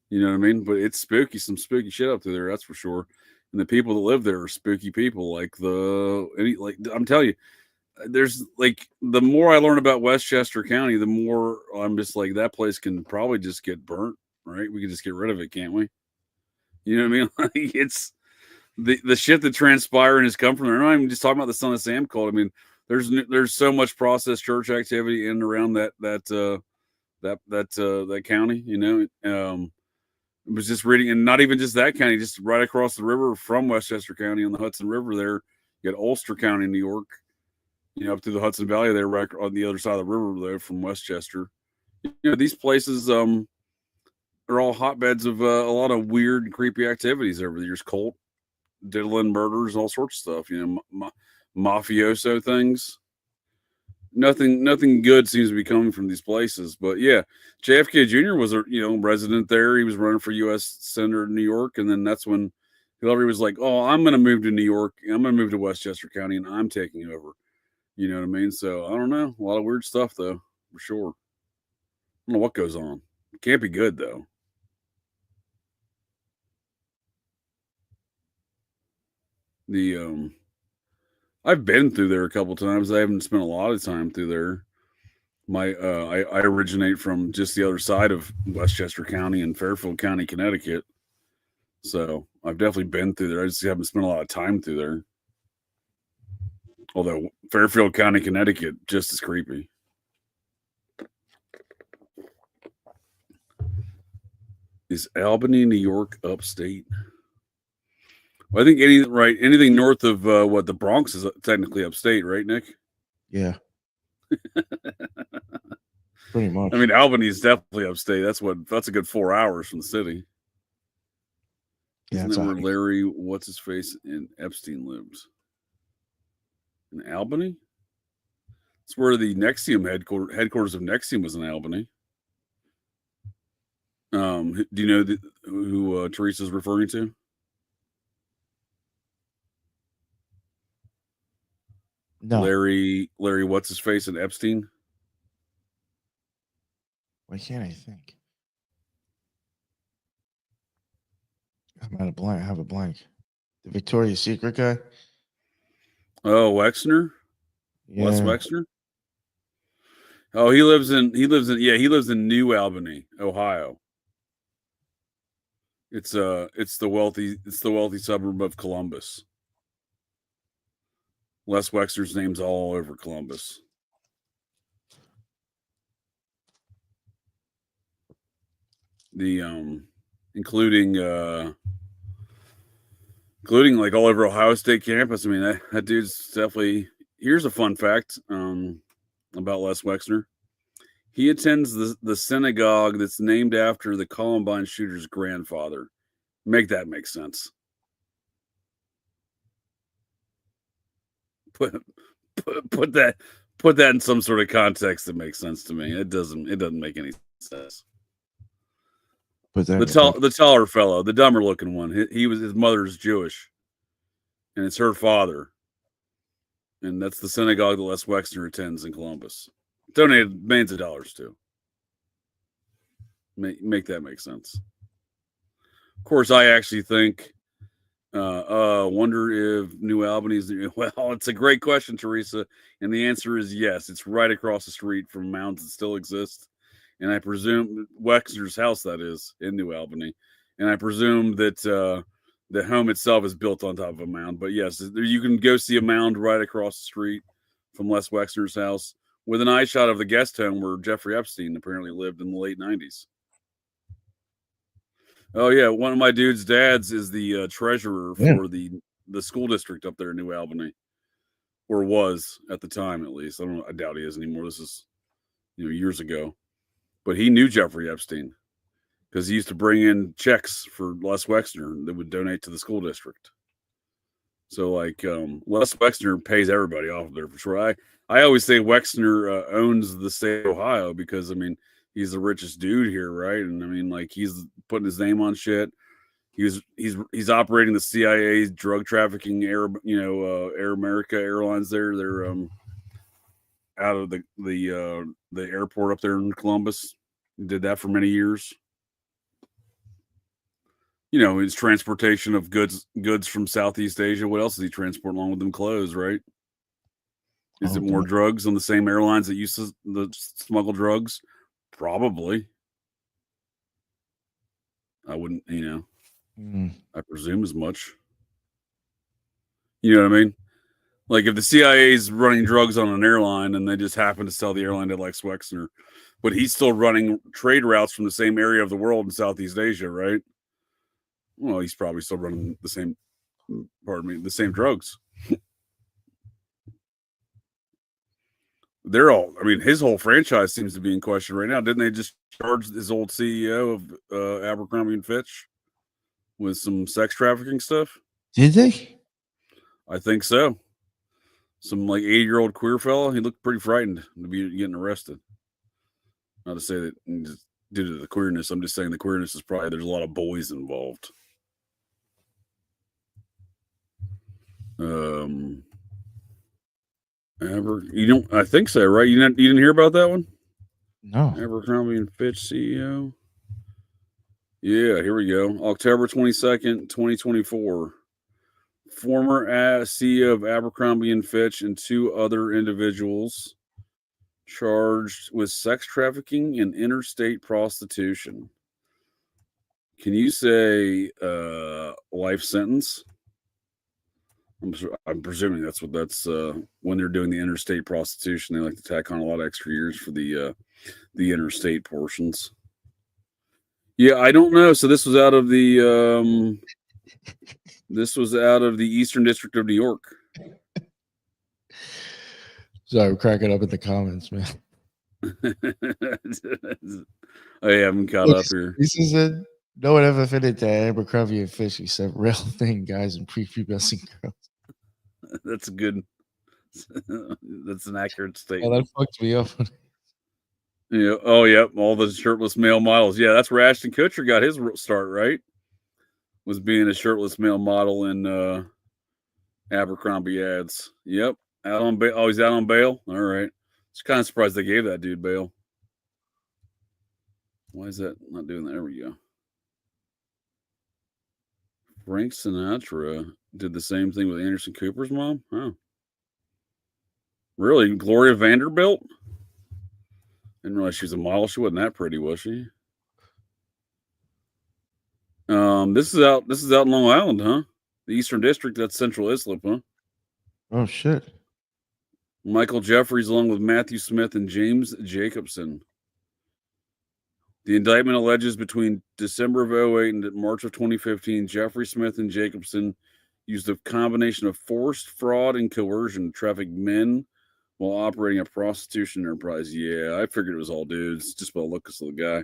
You know what I mean? But it's spooky, some spooky shit up there, that's for sure. And the people that live there are spooky people. Like I'm telling you, there's like the more I learn about Westchester County, the more I'm just like that place can probably just get burnt, right? We can just get rid of it, can't we? You know what I mean? Like it's the shit that transpired and has come from there. I'm not even just talking about the Son of Sam cult. I mean, there's so much processed church activity in and around that county. I was just reading, and not even just that county, just right across the river from Westchester County on the Hudson River. There, you got Ulster County, New York. Up through the Hudson Valley there, right on the other side of the river there from Westchester. These places are all hotbeds of a lot of weird and creepy activities over the years. Cult, diddling, murders, all sorts of stuff. Mafioso things. Nothing good seems to be coming from these places. But yeah, JFK Jr. was a resident there. He was running for U.S. Senator in New York, and then that's when Hillary was like, "Oh, I'm going to move to New York. I'm going to move to Westchester County, and I'm taking over." You know what I mean? So I don't know. A lot of weird stuff, though, for sure. I don't know what goes on. It can't be good, though. I've been through there a couple times. I haven't spent a lot of time through there. I originate from just the other side of Westchester County in Fairfield County, Connecticut. So I've definitely been through there. I just haven't spent a lot of time through there. Although Fairfield County, Connecticut, just as creepy. Is Albany, New York, upstate? Well, I think anything north of the Bronx is technically upstate, right, Nick? Yeah. Pretty much. I mean, Albany is definitely upstate. That's a good 4 hours from the city. Isn't that where Larry, what's his face, and Epstein lives? In Albany? It's where the Nexium headquarters of Nexium was in Albany. Do you know who Teresa's referring to? No. Larry, what's his face, and Epstein? Why can't I think? I'm at a blank. I have a blank. The Victoria's Secret guy. Oh, Wexner. Yeah. Les Wexner. Oh, he lives in New Albany, Ohio. It's the wealthy suburb of Columbus. Les Wexner's name's all over Columbus. The including like all over Ohio State campus. I mean, that dude's definitely. Here's a fun fact about Les Wexner. He attends the synagogue that's named after the Columbine shooter's grandfather. Make that make sense. Put that in some sort of context that makes sense to me. It doesn't make any sense. The taller fellow, the dumber looking one, his mother's Jewish, and it's her father, and that's the synagogue that Les Wexner attends in Columbus. Donated millions of dollars to. Make that make sense. Of course, I actually think. Wonder if New Albany is. Well, it's a great question, Teresa, and the answer is yes. It's right across the street from mounds that still exist, and I presume Wexner's house, that is, in New Albany, and I presume that the home itself is built on top of a mound. But yes, you can go see a mound right across the street from Les Wexner's house, with an eye shot of the guest home where Jeffrey Epstein apparently lived in the late 90s. Oh yeah, one of my dude's dads is the treasurer for the school district up there in New Albany, or was at the time at least. I doubt he is anymore. This is years ago, but he knew Jeffrey Epstein because he used to bring in checks for Les Wexner that would donate to the school district. So like Les Wexner pays everybody off there for sure. I always say Wexner owns the state of Ohio because he's the richest dude here, right? And I mean, like, he's putting his name on shit. He's operating the CIA's drug trafficking Air America Airlines there. They're out of the airport up there in Columbus. He did that for many years. His transportation of goods from Southeast Asia. What else does he transport along with them? Clothes, right? Is it more drugs on the same airlines that used to smuggle drugs? Probably. I wouldn't, I presume as much. You know what I mean? Like if the CIA is running drugs on an airline and they just happen to sell the airline to Les Wexner, but he's still running trade routes from the same area of the world in Southeast Asia, right? Well, he's probably still running the same drugs. His whole franchise seems to be in question right now. Didn't they just charge his old CEO of Abercrombie and Fitch with some sex trafficking stuff? Did they? I think so. Some like 80-year-old queer fella. He looked pretty frightened to be getting arrested. Not to say that just due to the queerness. I'm just saying the queerness is probably there's a lot of boys involved. I think so, right? You didn't hear about that one? No. Abercrombie and Fitch CEO. Yeah, here we go. October 22nd, 2024. Former CEO of Abercrombie and Fitch and two other individuals charged with sex trafficking and interstate prostitution. Can you say life sentence? I'm presuming that's when they're doing the interstate prostitution. They like to tack on a lot of extra years for the interstate portions. Yeah, I don't know. So this was out of the Eastern District of New York. Sorry, I'm cracking up in the comments, man. I haven't caught up here. This is it. No one ever fitted to Abercrombie and Fitch except real thing guys and prepubescent girls. That's a good That's an accurate Oh, statement. that fucked me up. Yeah. Oh, yeah. All the shirtless male models. Yeah, that's where Ashton Kutcher got his start, right? Was being a shirtless male model in Abercrombie ads. Yep. Out on bail. Oh, he's out on bail. All right. Just kind of surprised they gave that dude bail. Why is that not doing that? There we go. Frank Sinatra did the same thing with Anderson Cooper's mom. Oh, really? Gloria Vanderbilt? Didn't realize she was a model. She wasn't that pretty, was she? This is out in Long Island, huh? The Eastern District. That's Central Islip, huh? Oh shit. Michael Jeffries, along with Matthew Smith and James Jacobson. The indictment alleges between December of 2008 and March of 2015, Jeffrey, Smith, and Jacobson used a combination of forced fraud and coercion to traffic men while operating a prostitution enterprise. Yeah, I figured it was all dudes, just by the looks of the guy.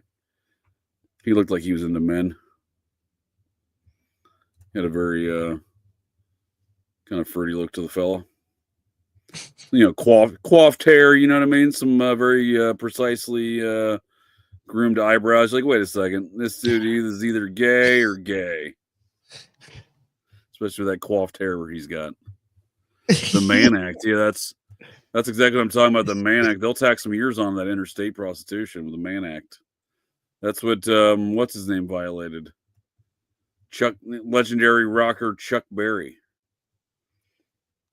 He looked like he was into men. He had a very kind of fruity look to the fella. You know, coiffed hair, you know what I mean? Some very precisely groomed eyebrows. Like, wait a second, this dude is either gay or gay. Especially with that coiffed hair where he's got. The Mann Act. Yeah, that's exactly what I'm talking about. The Mann Act. They'll tack some years on that interstate prostitution with the Mann Act. That's what what's his name violated. Legendary rocker Chuck Berry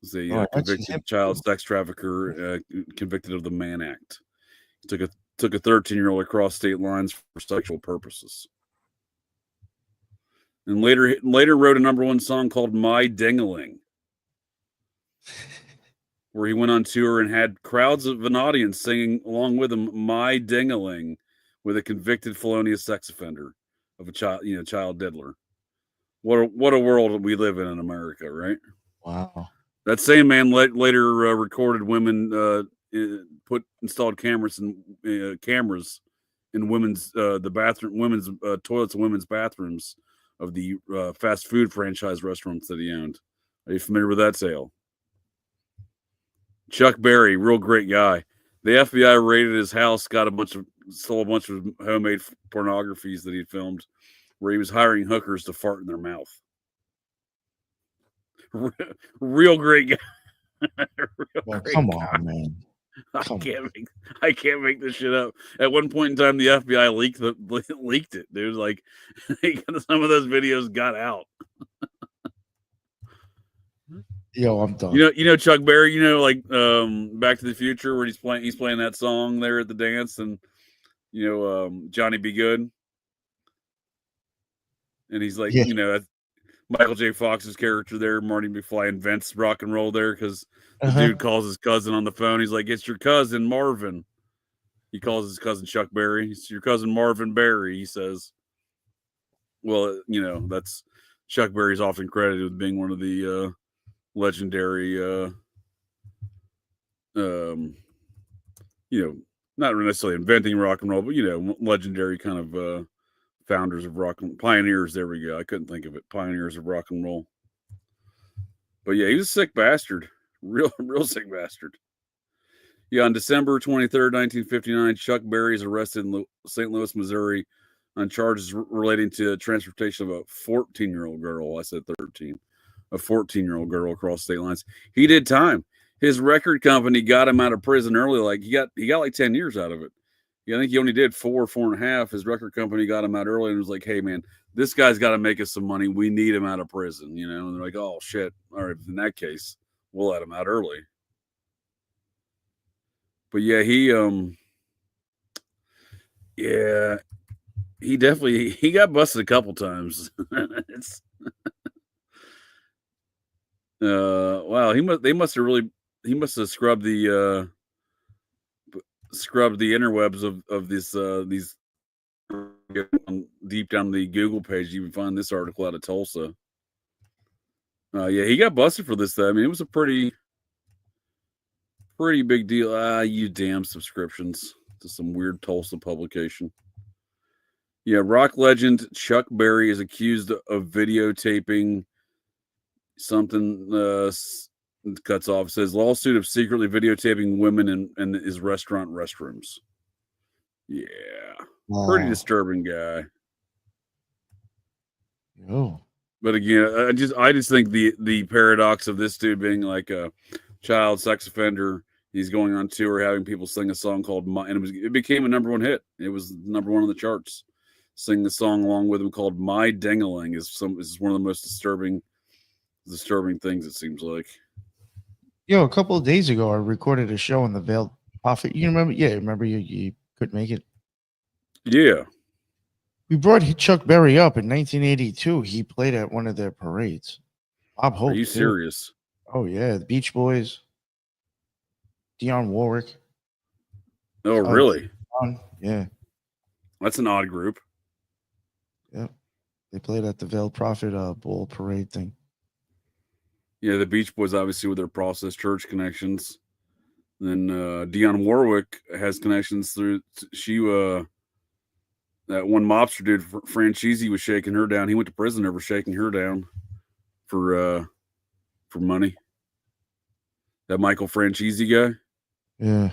was a convicted child sex trafficker convicted of the Mann Act. He took a 13-year-old across state lines for sexual purposes. And later wrote a #1 song called My Dingaling, where he went on tour and had crowds of an audience singing along with him My Dingaling with a convicted felonious sex offender of a child diddler. What a world we live in America, right? Wow. That same man later recorded women installed cameras in women's women's toilets and women's bathrooms of the fast food franchise restaurants that he owned. Are you familiar with that tale? Chuck Berry, real great guy. The FBI raided his house, stole a bunch of homemade pornographies that he filmed, where he was hiring hookers to fart in their mouth. Real great guy. Come on, man. I can't make this shit up. At one point in time, the FBI leaked it, dude. Like, some of those videos got out. Yo, I'm done. You know Chuck Berry. You know, like Back to the Future, where he's playing that song there at the dance, and Johnny Be Good, and he's like, Michael J. Fox's character there, Marty McFly, invents rock and roll there because the dude calls his cousin on the phone. He's like, "It's your cousin Marvin." He calls his cousin Chuck Berry. It's your cousin Marvin Berry, he says. Well, that's Chuck Berry's often credited with being one of the legendary, not necessarily inventing rock and roll, but legendary kind of founders of rock and pioneers. There we go. I couldn't think of it. Pioneers of rock and roll. But yeah, he was a sick bastard. Real sick bastard. Yeah, on December 23rd, 1959, Chuck Berry is arrested in St. Louis, Missouri on charges relating to transportation of a 14-year-old girl. I said 13. A 14-year-old girl across state lines. He did time. His record company got him out of prison early. Like he got like 10 years out of it. I think he only did 4.5. His record company got him out early and was like, "Hey, man, this guy's got to make us some money. We need him out of prison." And they're like, "Oh shit! All right, in that case, we'll let him out early." But yeah, he definitely got busted a couple times. Wow, he must have scrubbed the interwebs of these deep down the Google page. You can find this article out of Tulsa. Yeah, he got busted for this though. I mean, it was a pretty big deal. You damn subscriptions to some weird Tulsa publication. Yeah, rock legend Chuck Berry is accused of videotaping something It cuts off. It says lawsuit of secretly videotaping women in his restaurant restrooms. Yeah, pretty disturbing guy. Oh, but again, I just think the paradox of this dude being like a child sex offender. He's going on tour, having people sing a song called and it became a #1 hit. It was #1 on the charts. Sing the song along with him called "My Dingaling" is one of the most disturbing things, it seems like. Yo, a couple of days ago, I recorded a show on the Veiled Prophet. You remember? Yeah, remember you couldn't make it. Yeah, we brought Chuck Berry up in 1982. He played at one of their parades. Bob Hope. Are you serious? Oh yeah, the Beach Boys. Dionne Warwick. Oh, really? Yeah. That's an odd group. Yep. They played at the Veiled Prophet Bowl parade thing. Yeah, the Beach Boys, obviously, with their Process Church connections. Then Dionne Warwick has connections through that one mobster dude, Franchise, was shaking her down. He went to prison over shaking her down for money. That Michael Franchise guy. Yeah.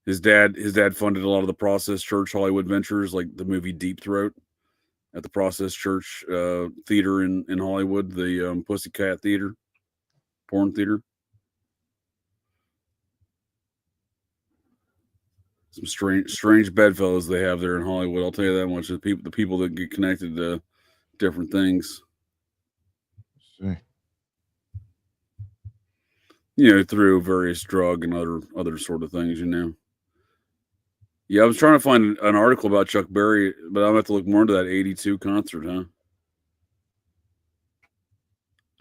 His dad funded a lot of the Process Church Hollywood ventures, like the movie Deep Throat at the Process Church theater in Hollywood, the Pussycat Theater, porn theater. Some strange bedfellows they have there in Hollywood. I'll tell you that much. The people that get connected to different things. See. Through various drug and other sort of things, Yeah, I was trying to find an article about Chuck Berry, but I'll have to look more into that 82 concert, huh?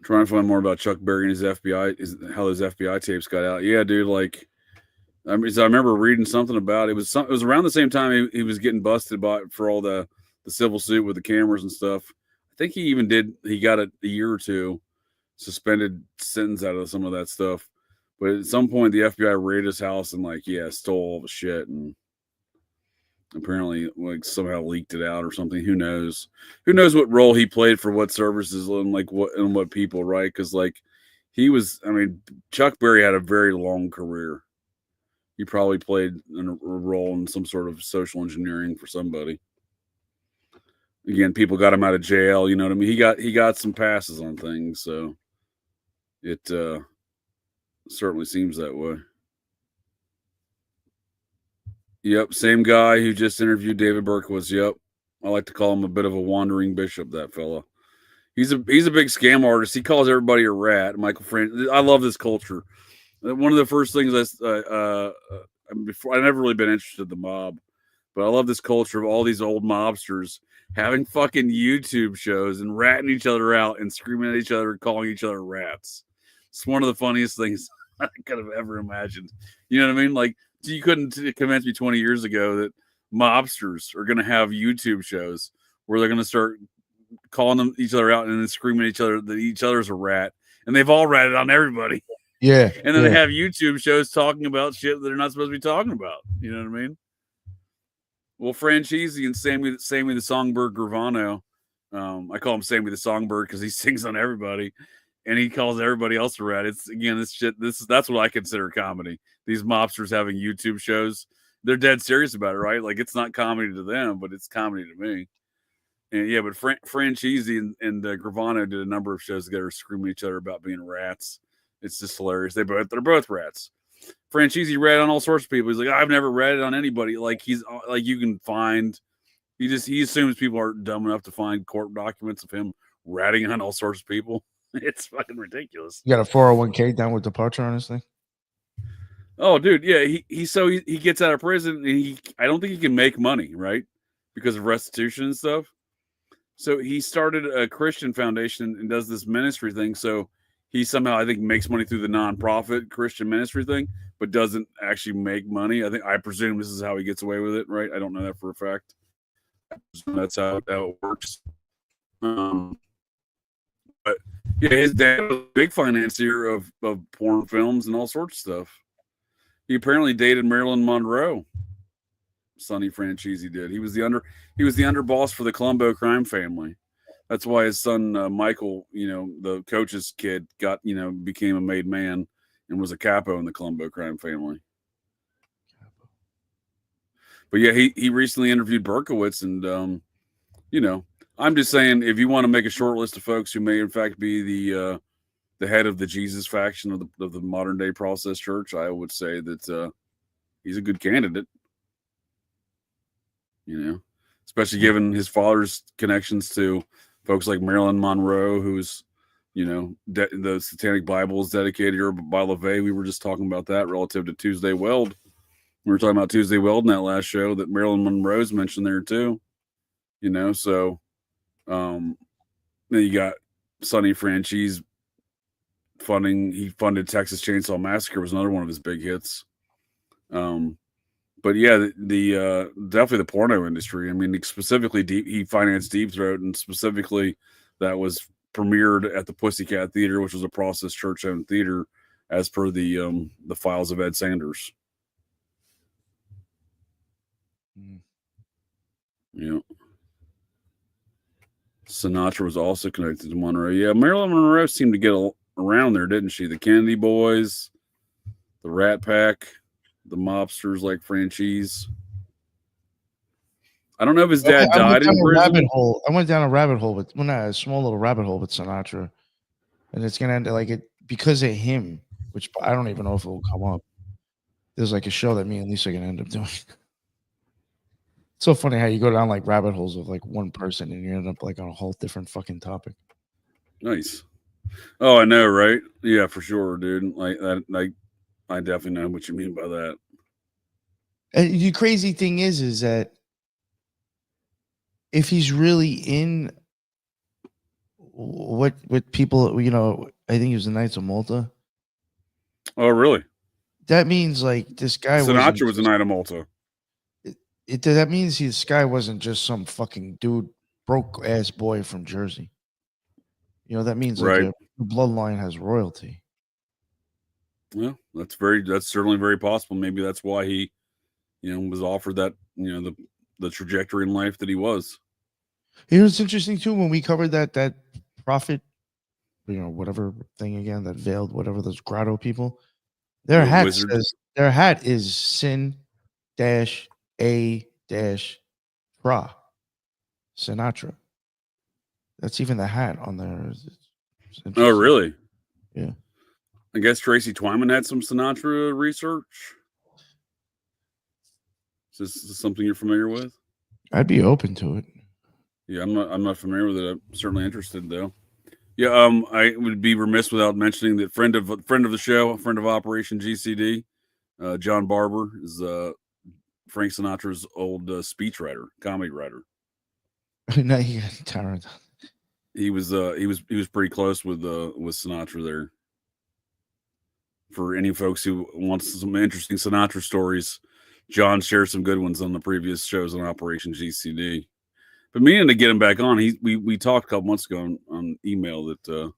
Trying to find more about Chuck Berry and his FBI, how those FBI tapes got out. Yeah, dude, like, I remember reading something about it. It was around the same time he was getting busted for all the civil suit with the cameras and stuff. I think he got a year or two suspended sentence out of some of that stuff. But at some point, the FBI raided his house and stole all the shit and apparently somehow leaked it out or something. Who knows what role he played for what services and what people, right? Because Chuck Berry had a very long career. He probably played a role in some sort of social engineering for somebody. Again, people got him out of jail. You know what I mean? He got some passes on things, so it certainly seems that way. Yep, same guy who just interviewed David Berkowitz. Yep, I like to call him a bit of a wandering bishop. That fella. He's a big scam artist. He calls everybody a rat. Michael Frank. I love this culture. One of the first things before, I've never really been interested in the mob, but I love this culture of all these old mobsters having fucking YouTube shows and ratting each other out and screaming at each other and calling each other rats. It's one of the funniest things I could have ever imagined. You know what I mean? Like, you couldn't convince me 20 years ago that mobsters are going to have YouTube shows where they're going to start calling each other out and then screaming at each other that each other's a rat. And they've all ratted on everybody. Yeah. And then they have YouTube shows talking about shit that they're not supposed to be talking about. You know what I mean? Well, Franchise and Sammy the Songbird Gravano, I call him Sammy the Songbird because he sings on everybody. And he calls everybody else a rat. It's again, that's what I consider comedy. These mobsters having YouTube shows, they're dead serious about it, right? Like, it's not comedy to them, but it's comedy to me. And yeah, but Franchise and Gravano did a number of shows together, screaming at each other about being rats. It's just hilarious. They're both rats. Franchise ratted on all sorts of people. He's like, I've never ratted on anybody. Like, he's like, you can find. He assumes people aren't dumb enough to find court documents of him ratting on all sorts of people. It's fucking ridiculous. You got a 401k down with departure on this thing? Oh, dude, yeah. He gets out of prison and I don't think he can make money, right? Because of restitution and stuff. So he started a Christian foundation and does this ministry thing. So he somehow, I think, makes money through the nonprofit Christian ministry thing, but doesn't actually make money. I presume this is how he gets away with it, right? I don't know that for a fact. That's how it works. But yeah, his dad was a big financier of porn films and all sorts of stuff. He apparently dated Marilyn Monroe. Sonny Franchise did. He was the underboss for the Colombo crime family. That's why his son Michael, the coach's kid, became a made man and was a capo in the Colombo crime family. But yeah, he recently interviewed Berkowitz, and I'm just saying, if you want to make a short list of folks who may in fact be the head of the Jesus faction of the modern day Process Church, I would say that he's a good candidate. Especially given his father's connections to folks like Marilyn Monroe, who's, the Satanic Bible is dedicated here by LaVey. We were just talking about that relative to Tuesday Weld. We were talking about Tuesday Weld in that last show that Marilyn Monroe's mentioned there too. So then you got Sonny Franchise funding. He funded Texas Chainsaw Massacre, was another one of his big hits. But yeah, the definitely the porno industry. I mean, specifically, he financed Deep Throat, and specifically that was premiered at the Pussycat Theater, which was a Process Church-owned theater, as per the files of Ed Sanders. Yeah. Sinatra was also connected to Monroe. Yeah, Marilyn Monroe seemed to get around there, didn't she? The Kennedy Boys, the Rat Pack, the mobsters like Franchise. I don't know if his dad died in prison. I went down a rabbit hole, but not a small little rabbit hole with Sinatra, and it's gonna end like it because of him, which I don't even know if it will come up. There's like a show that me and Lisa are gonna end up doing. It's so funny how you go down like rabbit holes of like one person and you end up like on a whole different fucking topic. Nice. Oh, I know, right? Yeah, for sure, dude. Like that. Like, I definitely know what you mean by that. And the crazy thing is that if he's really in what people, I think he was the Knights of Malta. Oh, really? That means like this guy Sinatra was the Knight of Malta. That means this guy wasn't just some fucking dude, broke ass boy from Jersey. That means like the bloodline has royalty. Well, that's certainly very possible. Maybe that's why he, was offered that, the trajectory in life that he was. It's interesting too when we covered that prophet, whatever thing again, that veiled whatever those grotto people. Their hat is sin -a Fra Sinatra. That's even the hat on there. Oh, really? Yeah. I guess Tracy Twyman had some Sinatra research. Is this something you're familiar with? I'd be open to it. Yeah, I'm not familiar with it. I'm certainly interested though. Yeah, I would be remiss without mentioning that friend of the show, friend of Operation GCD, John Barber is Frank Sinatra's old speechwriter, comedy writer. No, he got Tarrant. He was pretty close with Sinatra there. For any folks who want some interesting Sinatra stories, John shared some good ones on the previous shows on Operation GCD. But meaning to get him back on, we talked a couple months ago on email that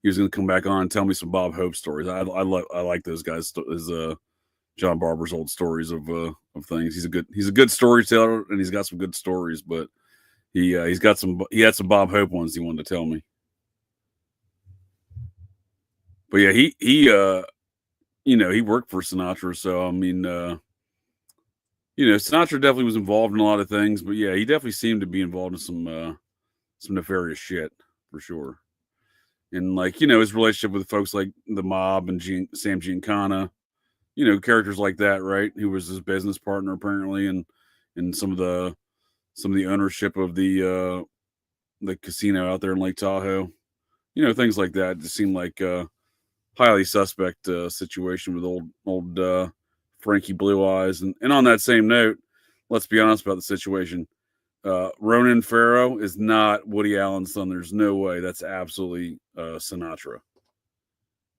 he was going to come back on and tell me some Bob Hope stories. I like those guys. John Barber's old stories of things. He's a good storyteller, and he's got some good stories. But he had some Bob Hope ones he wanted to tell me. But yeah, he worked for Sinatra, so I mean, Sinatra definitely was involved in a lot of things, but yeah, he definitely seemed to be involved in some nefarious shit for sure. And like, his relationship with folks like the mob and Sam Giancana, characters like that, right? Who was his business partner apparently, and some of the ownership of the casino out there in Lake Tahoe, things like that. Just seemed like highly suspect situation with old Frankie Blue Eyes. And on that same note, let's be honest about the situation. Ronan Farrow is not Woody Allen's son. There's no way. That's absolutely Sinatra.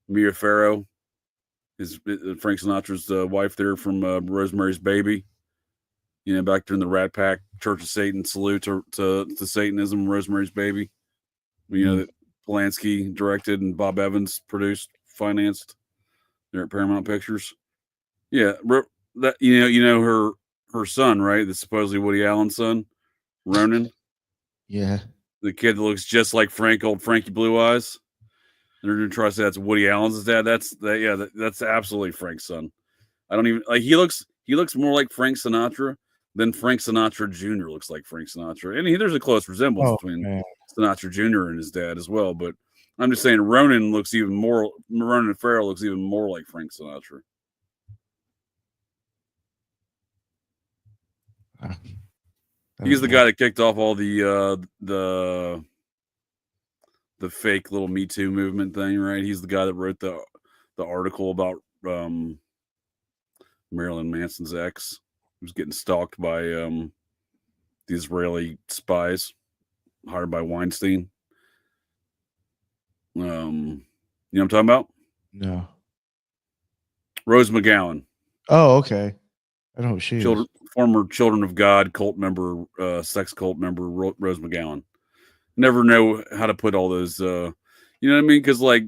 Mia Farrow is Frank Sinatra's wife there from Rosemary's Baby. Back during the Rat Pack, Church of Satan salute to Satanism, Rosemary's Baby. That Polanski directed and Bob Evans produced, financed there at Paramount Pictures. Yeah, that her son, right? That's supposedly Woody Allen's son, Ronan. Yeah. The kid that looks just like old Frankie Blue Eyes. They're gonna try to say that's Woody Allen's dad. That's absolutely Frank's son. I don't even like. He looks more like Frank Sinatra than Frank Sinatra Jr. looks like Frank Sinatra, and there's a close resemblance between Sinatra Jr. and his dad as well. But I'm just saying, Ronan Farrell looks even more like Frank Sinatra. He's the guy that kicked off all the fake little Me Too movement thing, right? He's the guy that wrote the article about Marilyn Manson's ex, who's getting stalked by the Israeli spies hired by Weinstein. You know what I'm talking about? No. Rose McGowan. Oh, okay. I know who she is. Former Children of God cult member, sex cult member, Rose McGowan. Never know how to put all those, you know what I mean? Because like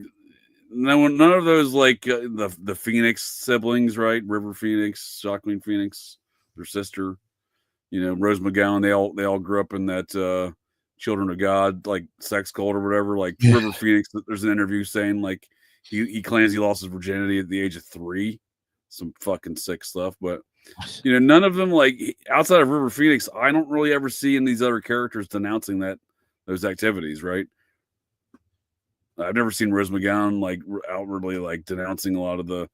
none of those like the Phoenix siblings, right? River Phoenix, Jacqueline Phoenix, their sister, you know, Rose McGowan. They all grew up in that Children of God like sex cult or whatever. Like River Phoenix, there's an interview saying like he claims he lost his virginity at the age of 3. Some fucking sick stuff, but you know, none of them like outside of River Phoenix, I don't really ever see in these other characters denouncing those activities, right? I've never seen Rose McGowan like outwardly like denouncing a lot of they're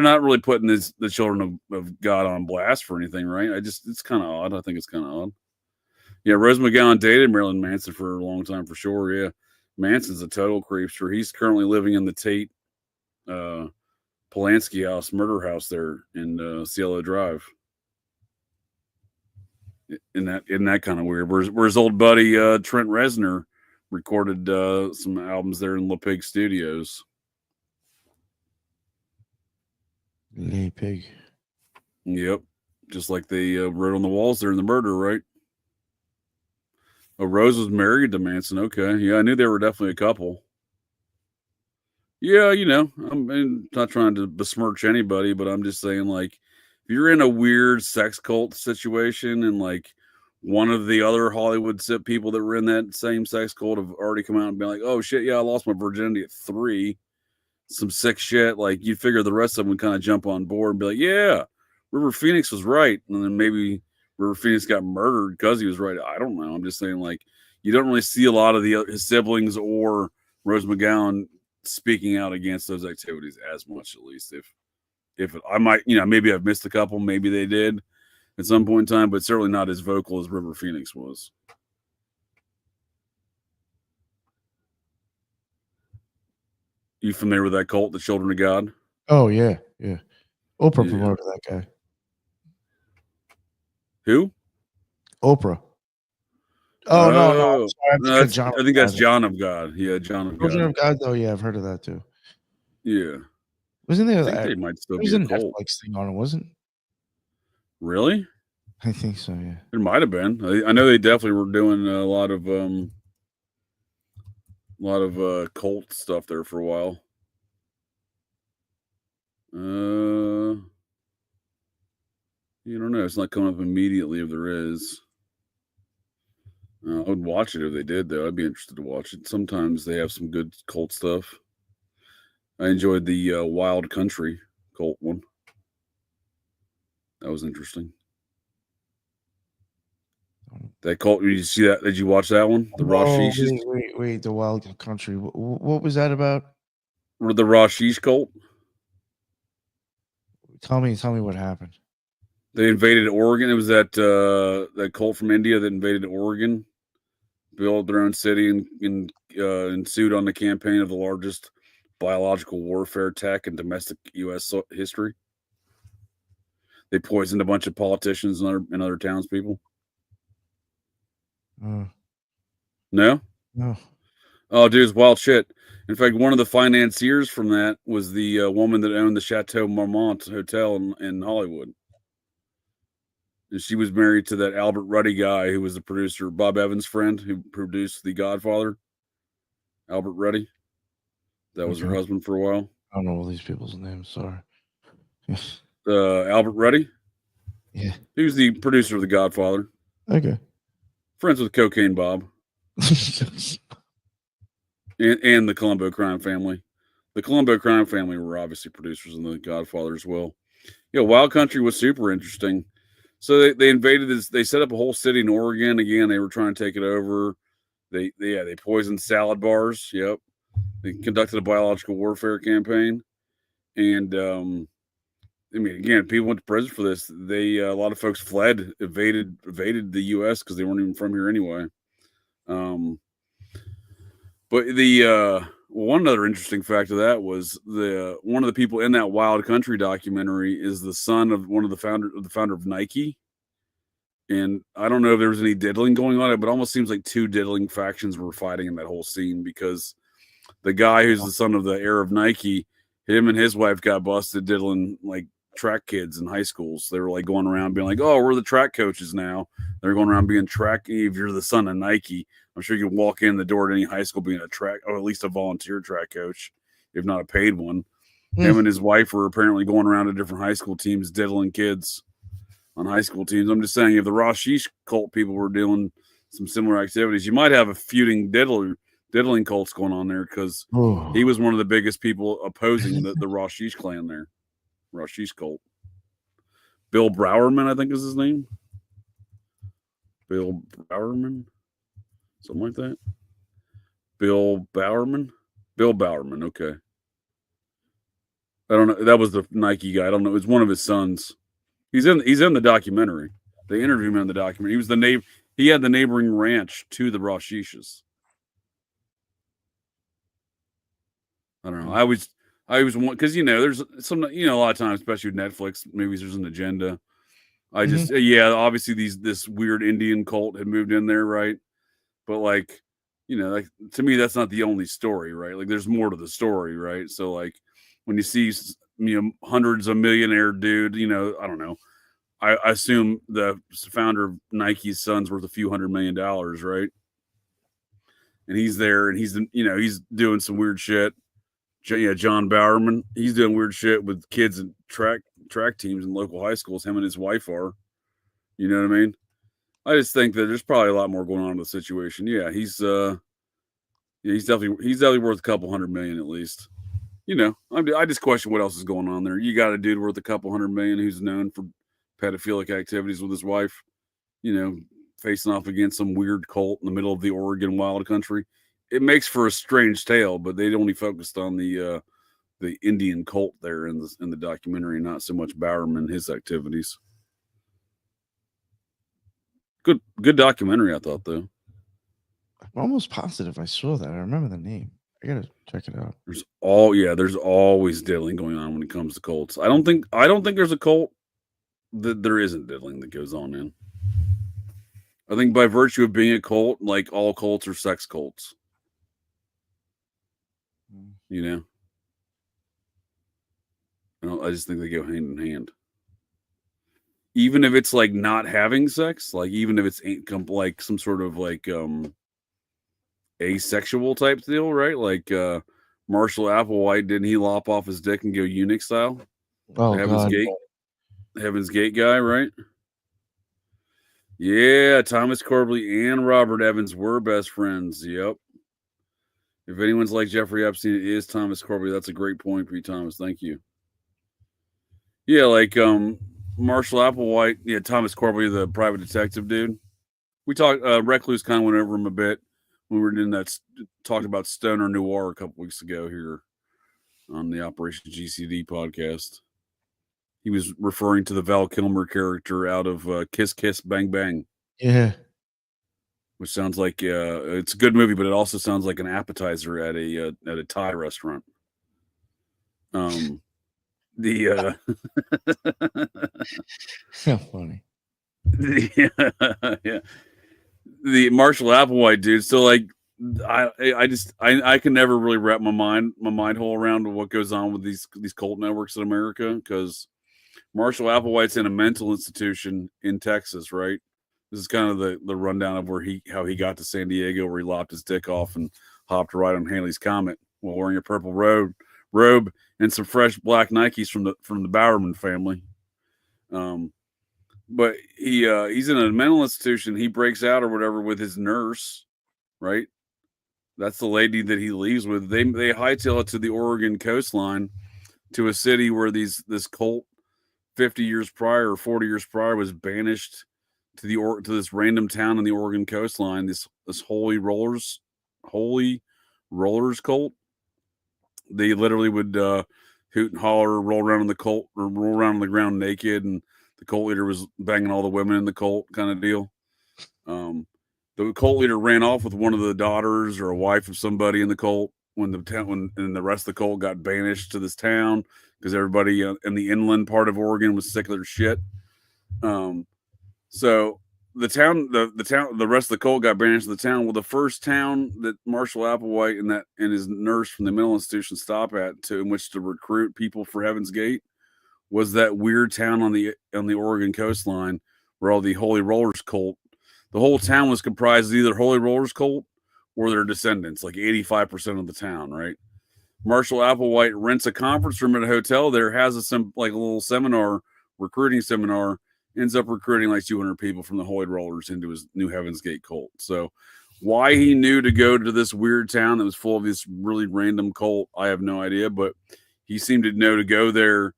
not really putting the Children of God on blast for anything, right? It's kind of odd. I think it's kind of odd. Yeah, Rose McGowan dated Marilyn Manson for a long time for sure. Yeah, Manson's a total creepster. He's currently living in the Tate Polanski house, murder house there in Cielo Drive. Isn't that kind of weird? Where his old buddy Trent Reznor recorded some albums there in Le Pig Studios. Le Pig. Yep, just like they wrote on the walls there in the murder, right? Oh, Rose was married to Manson. Okay, yeah, I knew they were definitely a couple. Yeah, you know, I'm not trying to besmirch anybody, but I'm just saying, like, if you're in a weird sex cult situation and like one of the other Hollywood people that were in that same sex cult have already come out and been like, oh shit, yeah, I lost my virginity at 3. Some sick shit. Like, you figure the rest of them would kind of jump on board and be like, yeah, River Phoenix was right. And then maybe River Phoenix got murdered because he was right. I don't know. I'm just saying, like, you don't really see a lot of his siblings or Rose McGowan speaking out against those activities as much, at least. If I might, you know, maybe I've missed a couple, maybe they did at some point in time, but certainly not as vocal as River Phoenix was. You familiar with that cult, the Children of God? Oh yeah. Oprah promoted that guy. Who? Oprah. Oh no. I think that's John of God. Yeah, John of God. Children of God, though. Yeah, I've heard of that too. Yeah. Wasn't there? I think they might still be a cult. Netflix thing on it, wasn't? Really? I think so. Yeah. It might have been. I know they definitely were doing a lot of cult stuff there for a while. You don't know. It's not coming up immediately if there is. I would watch it if they did, though. I'd be interested to watch it. Sometimes they have some good cult stuff. I enjoyed the Wild Country cult one. That was interesting. That cult, did you see that? Did you watch that one? The Rashish? Wait, the Wild Country. What was that about? The Rashish cult? Tell me what happened. They invaded Oregon. It was that cult from India that invaded Oregon, built their own city, and ensued on the campaign of the largest biological warfare tech in domestic U.S. history. They poisoned a bunch of politicians and other townspeople. No? No. Oh, dude, it's wild shit. In fact, one of the financiers from that was the woman that owned the Chateau Marmont Hotel in Hollywood. And she was married to that Albert Ruddy guy who was the producer, Bob Evans' friend, who produced The Godfather. Albert Ruddy. That was her husband for a while. I don't know all these people's names. Sorry. Albert Ruddy? Yeah. He was the producer of The Godfather. Okay. Friends with Cocaine Bob. and the Colombo crime family. The Colombo crime family were obviously producers in The Godfather as well. Yeah, Wild Country was super interesting. So they invaded this. They set up a whole city in Oregon. Again, they were trying to take it over. They poisoned salad bars. Yep. They conducted a biological warfare campaign, and I mean, again, people went to prison for this. They a lot of folks fled, evaded the U.S. because they weren't even from here anyway. But the one other interesting fact of that was one of the people in that Wild Country documentary is the son of one of the founder of Nike. And I don't know if there was any diddling going on, but it almost seems like two diddling factions were fighting in that whole scene, because the guy who's the son of the heir of Nike, him and his wife got busted diddling like track kids in high schools. They were like going around being like, "Oh, we're the track coaches now." They're going around being track. If you're the son of Nike, I'm sure you can walk in the door at any high school being a track, or at least a volunteer track coach, if not a paid one. Him and his wife were apparently going around to different high school teams diddling kids on high school teams. I'm just saying, if the Rothschild cult people were doing some similar activities, you might have a feuding diddling cults going on there, because he was one of the biggest people opposing the Rothschild clan there. Rothschild cult. Bill Browerman, I think is his name. Bill Browerman, something like that. Bill Bowerman. Okay. I don't know. That was the Nike guy. I don't know. It was one of his sons. He's in the documentary. They interviewed him in the documentary. He was he had the neighboring ranch to the Rothschilds. I don't know. I always want, because there's some, a lot of times, especially with Netflix movies, there's an agenda. I just obviously this weird Indian cult had moved in there, right? But like, like, to me, that's not the only story, right? Like, there's more to the story, right? So like, when you see hundreds of millionaire dude, I don't know. I assume the founder of Nike's son's worth a few $100 million, right? And he's there, and he's doing some weird shit. Yeah, John Bowerman, he's doing weird shit with kids and track teams in local high schools. Him and his wife are, you know what I mean? I just think that there's probably a lot more going on in the situation. Yeah, he's definitely worth a couple $100 million at least. I just question what else is going on there. You got a dude worth a couple $100 million who's known for pedophilic activities with his wife, facing off against some weird cult in the middle of the Oregon Wild Country. It makes for a strange tale, but they only focused on the Indian cult there in the documentary, not so much Bowerman and his activities. Good documentary, I thought, though. I'm almost positive I saw that. I remember the name. I gotta check it out. There's always diddling going on when it comes to cults. I don't think there's a cult that there isn't diddling that goes on in. I think by virtue of being a cult, like, all cults are sex cults. I just think they go hand in hand. Even if it's like not having sex, like even if it's like some sort of like asexual type deal, right? Like Marshall Applewhite, didn't he lop off his dick and go eunuch style? Oh, Heaven's Gate guy, right? Yeah, Thomas Corbally and Robert Evans were best friends. Yep. If anyone's like Jeffrey Epstein, it is Thomas Corbally. That's a great point, P. Thomas. Thank you. Yeah, like Marshall Applewhite. Yeah, Thomas Corbally, the private detective dude. We talked. Recluse kind of went over him a bit when we were doing that. Talked about Stoner Noir a couple weeks ago here on the Operation GCD podcast. He was referring to the Val Kilmer character out of Kiss Kiss Bang Bang. Yeah. Which sounds like it's a good movie, but it also sounds like an appetizer at a Thai restaurant. So funny. The Marshall Applewhite dude. So like, I can never really wrap my mind hole around what goes on with these cult networks in America, because Marshall Applewhite's in a mental institution in Texas, right? This is kind of the rundown of how he got to San Diego, where he lopped his dick off and hopped right on Haley's Comet while wearing a purple robe and some fresh black Nikes from the Bowerman family. But he's in a mental institution. He breaks out or whatever with his nurse, right? That's the lady that he leaves with. They hightail it to the Oregon coastline, to a city where this cult 50 years prior or 40 years prior was banished to this random town on the Oregon coastline. This holy rollers cult. They literally would hoot and holler, roll around on the ground naked, and the cult leader was banging all the women in the cult, kind of deal. The cult leader ran off with one of the daughters or a wife of somebody in the cult when the rest of the cult got banished to this town because everybody in the inland part of Oregon was sick of their shit. So the rest of the cult got banished to the town. Well, the first town that Marshall Applewhite and his nurse from the mental institution stop at in which to recruit people for Heaven's Gate was that weird town on the Oregon coastline where all the Holy Rollers cult. The whole town was comprised of either Holy Rollers cult or their descendants, like 85% of the town, right? Marshall Applewhite rents a conference room at a hotel there, has a little seminar, recruiting seminar, ends up recruiting like 200 people from the Holy Rollers into his new Heaven's Gate cult. So why he knew to go to this weird town that was full of this really random cult, I have no idea, but he seemed to know to go there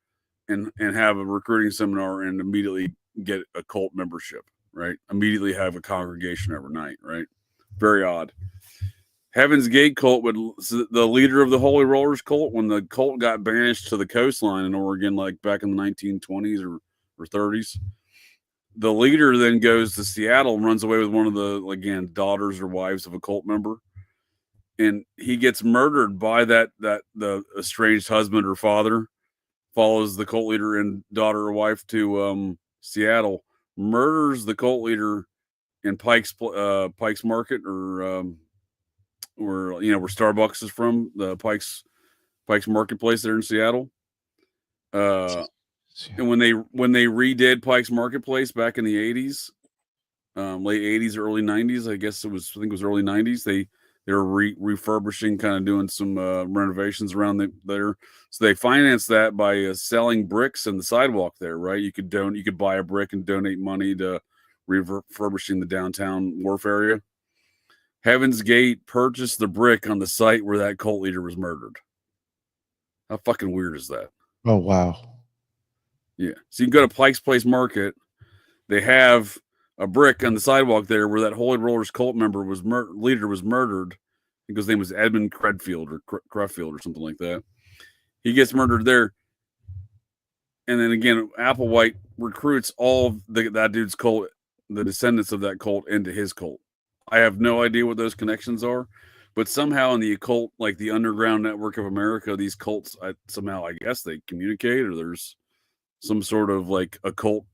and have a recruiting seminar and immediately get a cult membership. Right, immediately have a congregation every night. Right, very odd. Heaven's Gate cult the leader of the Holy Rollers cult, when the cult got banished to the coastline in Oregon, like back in the 1920s or 30s, the leader then goes to Seattle and runs away with one of the daughters or wives of a cult member, and he gets murdered by the estranged husband or father. Follows the cult leader and daughter or wife to Seattle. Murders the cult leader in Pike's Market or where Starbucks is from, the Pike's Marketplace there in Seattle. And when they redid Pike's Marketplace back in the 80s, late 80s, early 90s, I think it was early 90s, they were refurbishing, kind of doing some renovations around there. So they financed that by selling bricks in the sidewalk there, right? You could buy a brick and donate money to refurbishing the downtown wharf area. Heaven's Gate purchased the brick on the site where that cult leader was murdered. How fucking weird is that? Oh, wow. Yeah. So you can go to Pike's Place Market. They have a brick on the sidewalk there where that Holy Rollers cult member leader was murdered. I think his name was Edmund Credfield or Creffield or something like that. He gets murdered there. And then again, Applewhite recruits all that dude's cult, the descendants of that cult, into his cult. I have no idea what those connections are, but somehow in the occult, like the underground network of America, these cults, somehow I guess they communicate, or there's some sort of like occult,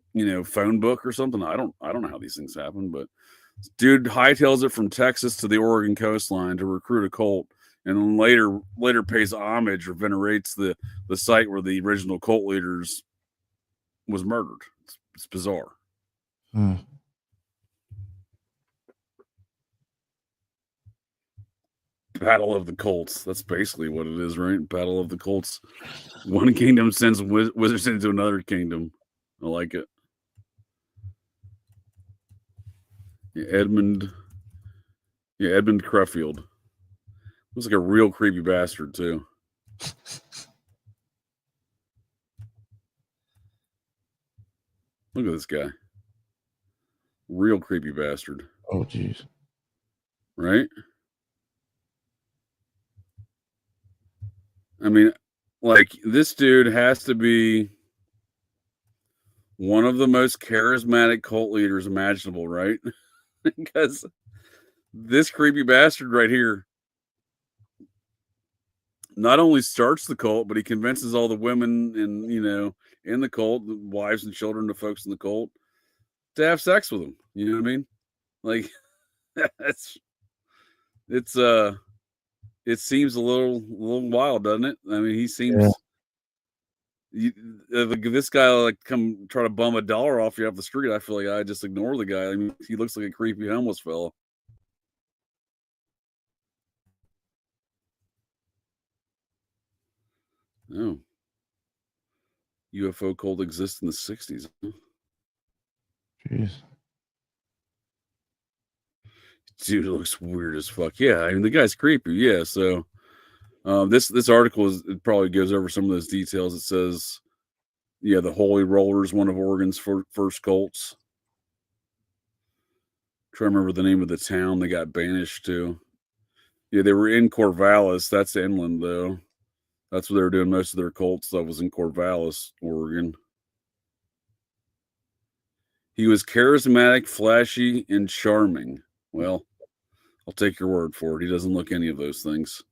phone book or something. I don't know how these things happen, but dude hightails it from Texas to the Oregon coastline to recruit a cult, and then later pays homage or venerates the site where the original cult leaders was murdered. It's bizarre. Battle of the Cults. That's basically what it is, right? Battle of the Cults. One kingdom sends wizards into another kingdom. I like it. Yeah, Edmund Creffield. Looks like a real creepy bastard, too. Look at this guy. Real creepy bastard. Oh, jeez. Right? I mean, like, this dude has to be one of the most charismatic cult leaders imaginable, right? Because this creepy bastard right here not only starts the cult, but he convinces all the women in the cult, the wives and children of folks in the cult, to have sex with him. You know what I mean? Like, it seems a little wild, doesn't it? I mean, he seems. Yeah. This guy like come try to bum $1 off you off the street, I feel like I just ignore the guy. I mean, he looks like a creepy homeless fellow. Oh. UFO cult exists in the 60s. Jeez. Dude, it looks weird as fuck. Yeah, I mean the guy's creepy. Yeah, so this article it probably goes over some of those details. It says, yeah, the Holy Roller is one of Oregon's first cults. Try to remember the name of the town they got banished to. Yeah, they were in Corvallis. That's inland though. That's where they were doing most of their cult stuff, was in Corvallis, Oregon. He was charismatic, flashy, and charming. Well, I'll take your word for it. He doesn't look any of those things.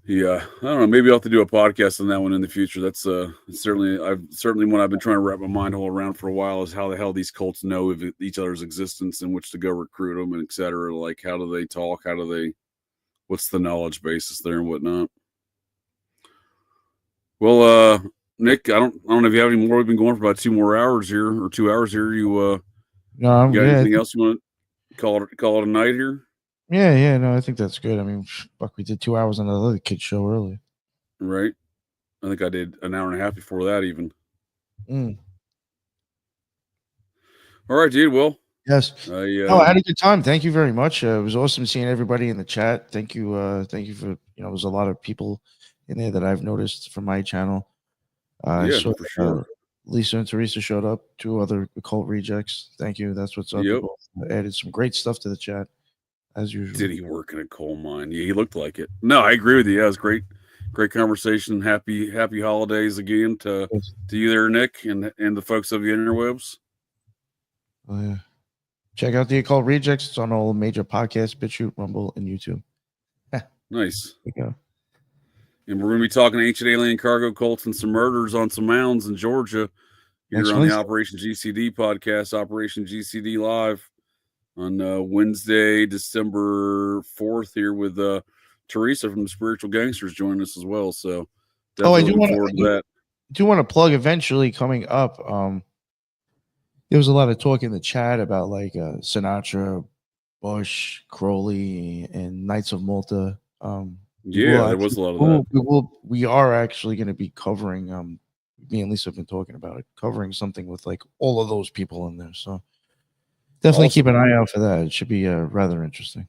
Yeah, I don't know. Maybe I'll have to do a podcast on that one in the future. That's certainly one I've been trying to wrap my mind all around for a while, is how the hell these cults know of each other's existence and which to go recruit them and et cetera. Like, how do they talk? What's the knowledge basis there and whatnot? Well, Nick, I don't know if you have any more. We've been going for about 2 hours here. You No, I'm got good. anything else you want to call it a night here? Yeah, no, I think that's good. I mean, fuck, we did 2 hours on the other kid show earlier. Right. I think I did an hour and a half before that even. All right, dude. Well, yes. I had a good time. Thank you very much. It was awesome seeing everybody in the chat. Thank you for, there's a lot of people in there that I've noticed from my channel. For sure. Lisa and Teresa showed up, 2 other occult rejects. Thank you. That's what's up. Yep. Added some great stuff to the chat, as usual. Did he work in a coal mine? Yeah, he looked like it. No, I agree with you. Yeah, it was great conversation. Happy holidays again to you there, Nick, and the folks of the interwebs. Oh, yeah. Check out the Occult Rejects. It's on all major podcasts, BitChute, Rumble, and YouTube. Nice. There you go. And we're going to be talking ancient alien cargo cults and some murders on some mounds in Georgia. Here on the Operation GCD podcast, Operation GCD Live, on Wednesday, December 4th, here with Teresa from the Spiritual Gangsters joining us as well. So I do want to plug eventually coming up. There was a lot of talk in the chat about like Sinatra, Bush, Crowley, and Knights of Malta. There was a lot of that. We are actually going to be covering. Me and Lisa have been talking about it, covering something with like all of those people in there. So definitely keep an eye out for that. It should be rather interesting.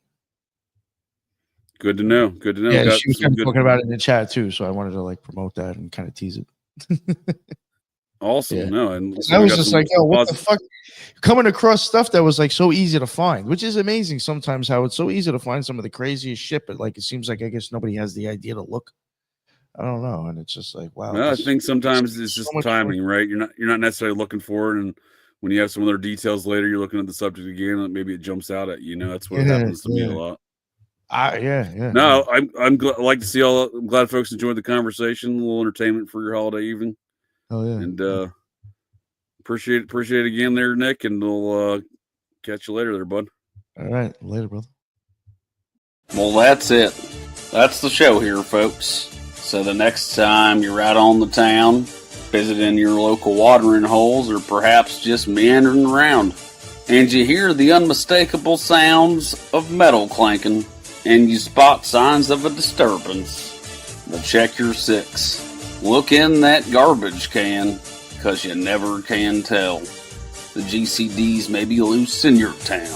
Good to know. Yeah, she was kind of talking about it in the chat too, so I wanted to like promote that and kind of tease it. Awesome. Yeah. No, and I was just like, yo, what the fuck? Coming across stuff that was like so easy to find, which is amazing sometimes how it's so easy to find some of the craziest shit, but like it seems like I guess nobody has the idea to look. I don't know, and it's just like, wow. Well, I think sometimes it's just timing, right? You're not necessarily looking for it, and when you have some other details later, you're looking at the subject again, and maybe it jumps out at you. That's what happens to me a lot. No, I'm like to see all. I'm glad folks enjoyed the conversation. A little entertainment for your holiday evening. Oh yeah, and appreciate it again there, Nick, and we'll catch you later there, bud. All right, later, brother. Well, that's it. That's the show here, folks. So the next time you're out on the town, visiting your local watering holes, or perhaps just meandering around, and you hear the unmistakable sounds of metal clanking, and you spot signs of a disturbance, well, check your six. Look in that garbage can, because you never can tell. The GCDs may be loose in your town.